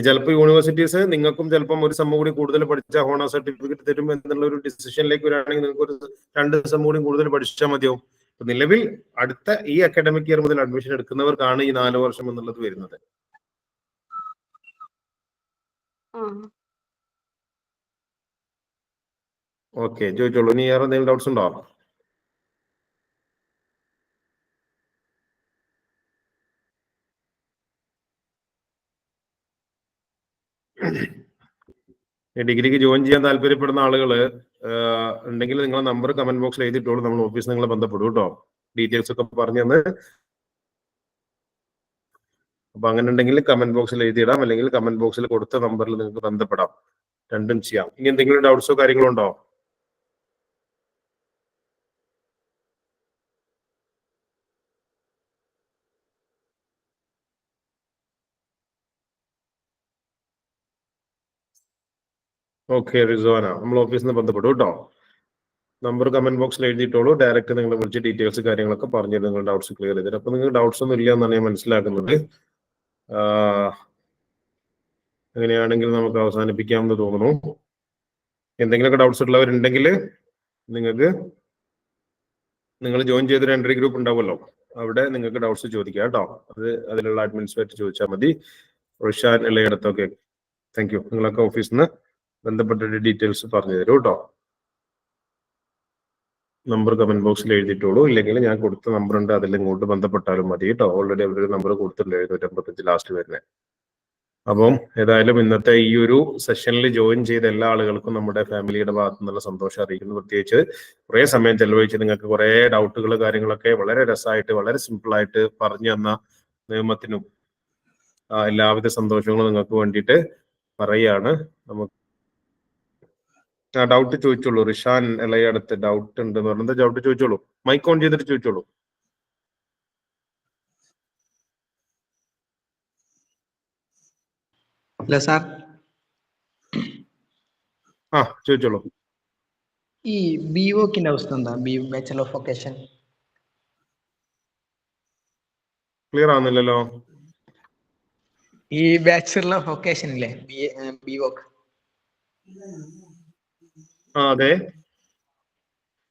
B: ചിലപ്പോൾ യൂണിവേഴ്സിറ്റീസ് നിങ്ങൾക്കും ചിലപ്പം 1 സെം കൂടി കൂടുതൽ പഠിച്ചാൽ ഹോണർ സർട്ടിഫിക്കറ്റ് തരും എന്നുള്ള ഒരു ഡിസിഷനിലേക്ക് വരികയാണെങ്കിൽ നിങ്ങൾക്ക് ഒരു 2 സെം കൂടി കൂടുതൽ പഠിച്ചാൽ മതിയാവും. നിലവിൽ അടുത്ത ഈ അക്കാഡമിക് ഇയർ മുതൽ അഡ്മിഷൻ എടുക്കുന്നവർക്കാണ് ഈ 4 വർഷം എന്നുള്ളത് വരുന്നത്. ഓക്കെ, ചോദിച്ചോളൂ. ഇനി വേറെ എന്തെങ്കിലും ഡൗട്ട്സ് ഉണ്ടോ? ഡിഗ്രിക്ക് ജോയിൻ ചെയ്യാൻ താല്പര്യപ്പെടുന്ന ആളുകൾ ഉണ്ടെങ്കിൽ നിങ്ങളെ നമ്പർ കമന്റ് ബോക്സിൽ എഴുതിയിട്ടോളൂ. നമ്മൾ ഓഫീസിൽ നിങ്ങളെ ബന്ധപ്പെടും കേട്ടോ, ഡീറ്റെയിൽസ് ഒക്കെ പറഞ്ഞു തന്ന്. അപ്പൊ അങ്ങനെ ഉണ്ടെങ്കിൽ കമന്റ് ബോക്സിൽ എഴുതിയിടാം, അല്ലെങ്കിൽ കമന്റ് ബോക്സിൽ കൊടുത്ത നമ്പറിൽ നിങ്ങൾക്ക് ബന്ധപ്പെടാം. രണ്ടും ചെയ്യാം. ഇനി എന്തെങ്കിലും ഡൗട്ട്സോ കാര്യങ്ങളോ ഉണ്ടോ? ഓക്കെ റിസ്വാന, നമ്മൾ ഓഫീസിൽ നിന്ന് ബന്ധപ്പെടും കേട്ടോ. നമ്പർ കമന്റ് ബോക്സിൽ എഴുതിയിട്ടോളൂ. ഡയറക്റ്റ് നിങ്ങൾ വിളിച്ച് ഡീറ്റെയിൽസ് കാര്യങ്ങളൊക്കെ പറഞ്ഞു നിങ്ങൾ ഡൗട്ട്സ് ക്ലിയർ ചെയ്തിട്ട്. അപ്പൊ നിങ്ങൾക്ക് ഡൗട്ട്സ് ഒന്നും ഇല്ല എന്നാണ് ഞാൻ മനസ്സിലാക്കുന്നത്. അങ്ങനെയാണെങ്കിൽ നമുക്ക് അവസാനിപ്പിക്കാമെന്ന് തോന്നുന്നു. എന്തെങ്കിലുമൊക്കെ ഡൗട്ട്സ് ഉള്ളവരുണ്ടെങ്കിൽ നിങ്ങൾ ജോയിൻ ചെയ്തൊരു എൻട്രി ഗ്രൂപ്പ് ഉണ്ടാവുമല്ലോ, അവിടെ നിങ്ങൾക്ക് ഡൗട്ട്സ് ചോദിക്കാം കേട്ടോ. അതിലുള്ള അഡ്മിനിസ്ട്രേറ്റർ ചോദിച്ചാൽ മതി. റിഷാൻ എല്ലായിടത്തൊക്കെ. Thank you. നിങ്ങളൊക്കെ ഓഫീസിൽ നിന്ന് ബന്ധപ്പെട്ട ഡീറ്റെയിൽസ് പറഞ്ഞു തരൂ കേട്ടോ. നമ്പർ കമന്റ് ബോക്സിൽ എഴുതിയിട്ടോളൂ, ഇല്ലെങ്കിൽ ഞാൻ കൊടുത്ത നമ്പർ ഉണ്ട്, അതിൽ ഇങ്ങോട്ട് ബന്ധപ്പെട്ടാലും മതി കേട്ടോ. ഓൾറെഡി അവരൊരു നമ്പർ കൊടുത്തിട്ടുണ്ട്, 755 ലാസ്റ്റ് വരുന്നത്. അപ്പം ഏതായാലും ഇന്നത്തെ ഈ ഒരു സെഷനിൽ ജോയിൻ ചെയ്ത എല്ലാ ആളുകൾക്കും നമ്മുടെ ഫാമിലിയുടെ ഭാഗത്തു നിന്നുള്ള സന്തോഷം അറിയിക്കുന്നു. പ്രത്യേകിച്ച് കുറെ സമയം ചെലവഴിച്ച് നിങ്ങൾക്ക് കുറെ ഡൗട്ടുകൾ കാര്യങ്ങളൊക്കെ വളരെ രസമായിട്ട് വളരെ സിമ്പിൾ ആയിട്ട് പറഞ്ഞു തന്ന നിയമത്തിനും എല്ലാവിധ സന്തോഷങ്ങളും നിങ്ങൾക്ക് വേണ്ടിയിട്ട് പറയാണ്. നമുക്ക് ഡൗട്ട് ചോദിച്ചോളൂ. റിഷാൻ ഇളയടത്ത് ഡൗട്ട് ഉണ്ട് എന്ന് പറഞ്ഞത് ഡൗട്ട് ചോദിച്ചോളൂ. മൈക്ക് ഓൺ ചെയ്തിട്ട് ചോദിച്ചോളൂ.
E: Hello sir.
B: ചോദിച്ചോളൂ.
E: ഈ ബിവോക്കിന്റെ അവസ്ഥ എന്താ? ബാച്ചലർ ഓഫ് വൊക്കേഷൻ
B: ക്ലിയർ ആവുന്നില്ലല്ലോ.
E: ഈ ബാച്ചലർ ഓഫ് വൊക്കേഷൻ ഇല്ലേ, ബിവോക്ക്?
B: അതെ,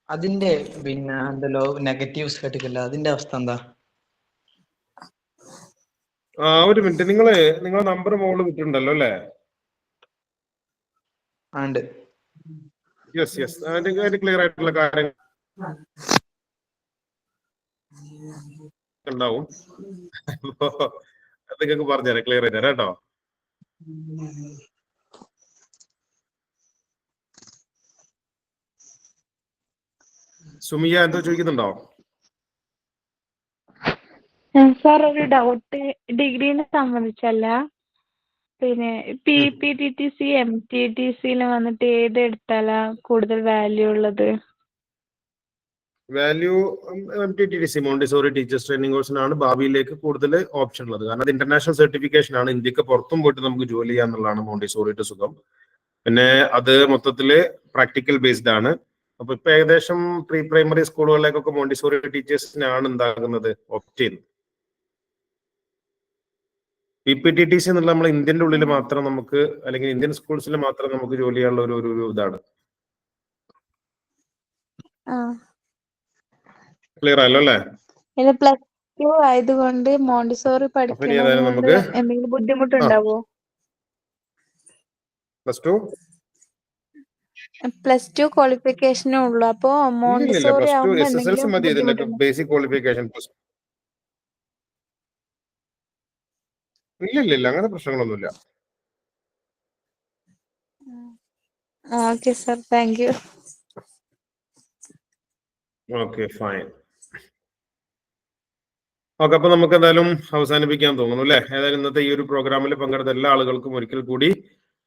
E: അതിന്റെ പിന്നെ എന്തല്ലോ നെഗറ്റീവ്സ് കേട്ടിട്ടില്ല, അതിന്റെ അവസ്ഥ എന്താ?
B: ഒരു മിനിറ്റ്, നിങ്ങളെ നമ്പർ മുകളിൽ വിട്ടിട്ടുണ്ടല്ലോ അല്ലേ?
E: ഉണ്ട്.
B: യെസ് അതിന്റെ ക്ലിയർ ആയിട്ടുള്ള കാര്യങ്ങൾ ഉണ്ടാവും. നിങ്ങൾക്ക് പറഞ്ഞുതരാം, ക്ലിയർ ചെയ്ത് തരാം കേട്ടോ. സുമിയ എന്തോ ചോദിക്കുന്നുണ്ടോ?
F: സാർ ഒരു ഡൗട്ട് ഡിഗ്രീനെ സംബന്ധിച്ചല്ല, പിന്നെ PPTTC MTTC വന്നിട്ട് ഏത് എടുത്താലാ കൂടുതൽ വാല്യൂ ഉള്ളത്?
B: Value MTTC Montessori teachers training കോഴ്സിനാണ് ഭാവിയിലേക്ക് കൂടുതൽ ഓപ്ഷൻ ഉള്ളത്. കാരണം അത് ഇന്റർനാഷണൽ സർട്ടിഫിക്കേഷൻ ആണ്. ഇന്ത്യക്ക് പുറത്തും പോയിട്ട് നമുക്ക് ജോലി ചെയ്യാന്നുള്ളതാണ് മോണ്ടിസോറിയുടെ സുഖം. പിന്നെ അത് മൊത്തത്തില് പ്രാക്ടിക്കൽ ബേസ്ഡ് ആണ്. അപ്പൊ ഇപ്പൊ ഏകദേശം പ്രീ പ്രൈമറി സ്കൂളുകളിലേക്കൊക്കെ മോണ്ടിസോറി ടീച്ചേഴ്സിനാണ് എന്താകുന്നത് ഓപ്റ്റ് ചെയ്യുന്നത്. PPTTC എന്നുള്ള നമ്മൾ ഇന്ത്യന്റെ ഉള്ളിൽ മാത്രം നമുക്ക്, അല്ലെങ്കിൽ ഇന്ത്യൻ സ്കൂൾസിൽ മാത്രം നമുക്ക് ജോലി ചെയ്യാനുള്ള ഒരു ഇതാണ്. ക്ലിയർ ആയല്ലോ അല്ലേ?
F: പ്ലസ് 2 ആയതുകൊണ്ട് മോണ്ടിസോറി പഠിക്കുന്നത് എന്തെങ്കിലും ബുദ്ധിമുട്ടുണ്ടാവോ? പ്ലസ് ടു ക്വാളിഫിക്കേഷനേ ഉള്ളൂ. അപ്പോ മോണ്ടിസോറി ആവുമ്പോൾ
B: SSLC മതി ഇതിന്റെ ബേസിക് ക്വാളിഫിക്കേഷൻ. ഇല്ല അങ്ങനെ പ്രശ്നങ്ങളൊന്നുമില്ല.
F: Okay sir, thank you.
B: Okay fine. Okay, അപ്പൊ നമുക്ക് എന്തായാലും അവസാനിപ്പിക്കാൻ തോന്നുന്നു അല്ലെ. ഏതായാലും ഇന്നത്തെ ഈ ഒരു പ്രോഗ്രാമിൽ പങ്കെടുത്ത എല്ലാ ആളുകൾക്കും ഒരിക്കൽ കൂടി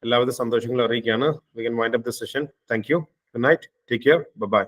B: എല്ലാവിധ സന്തോഷങ്ങളും അറിയിക്കുകയാണ്. We can wind up this session. Thank you. Good night. Take care. By.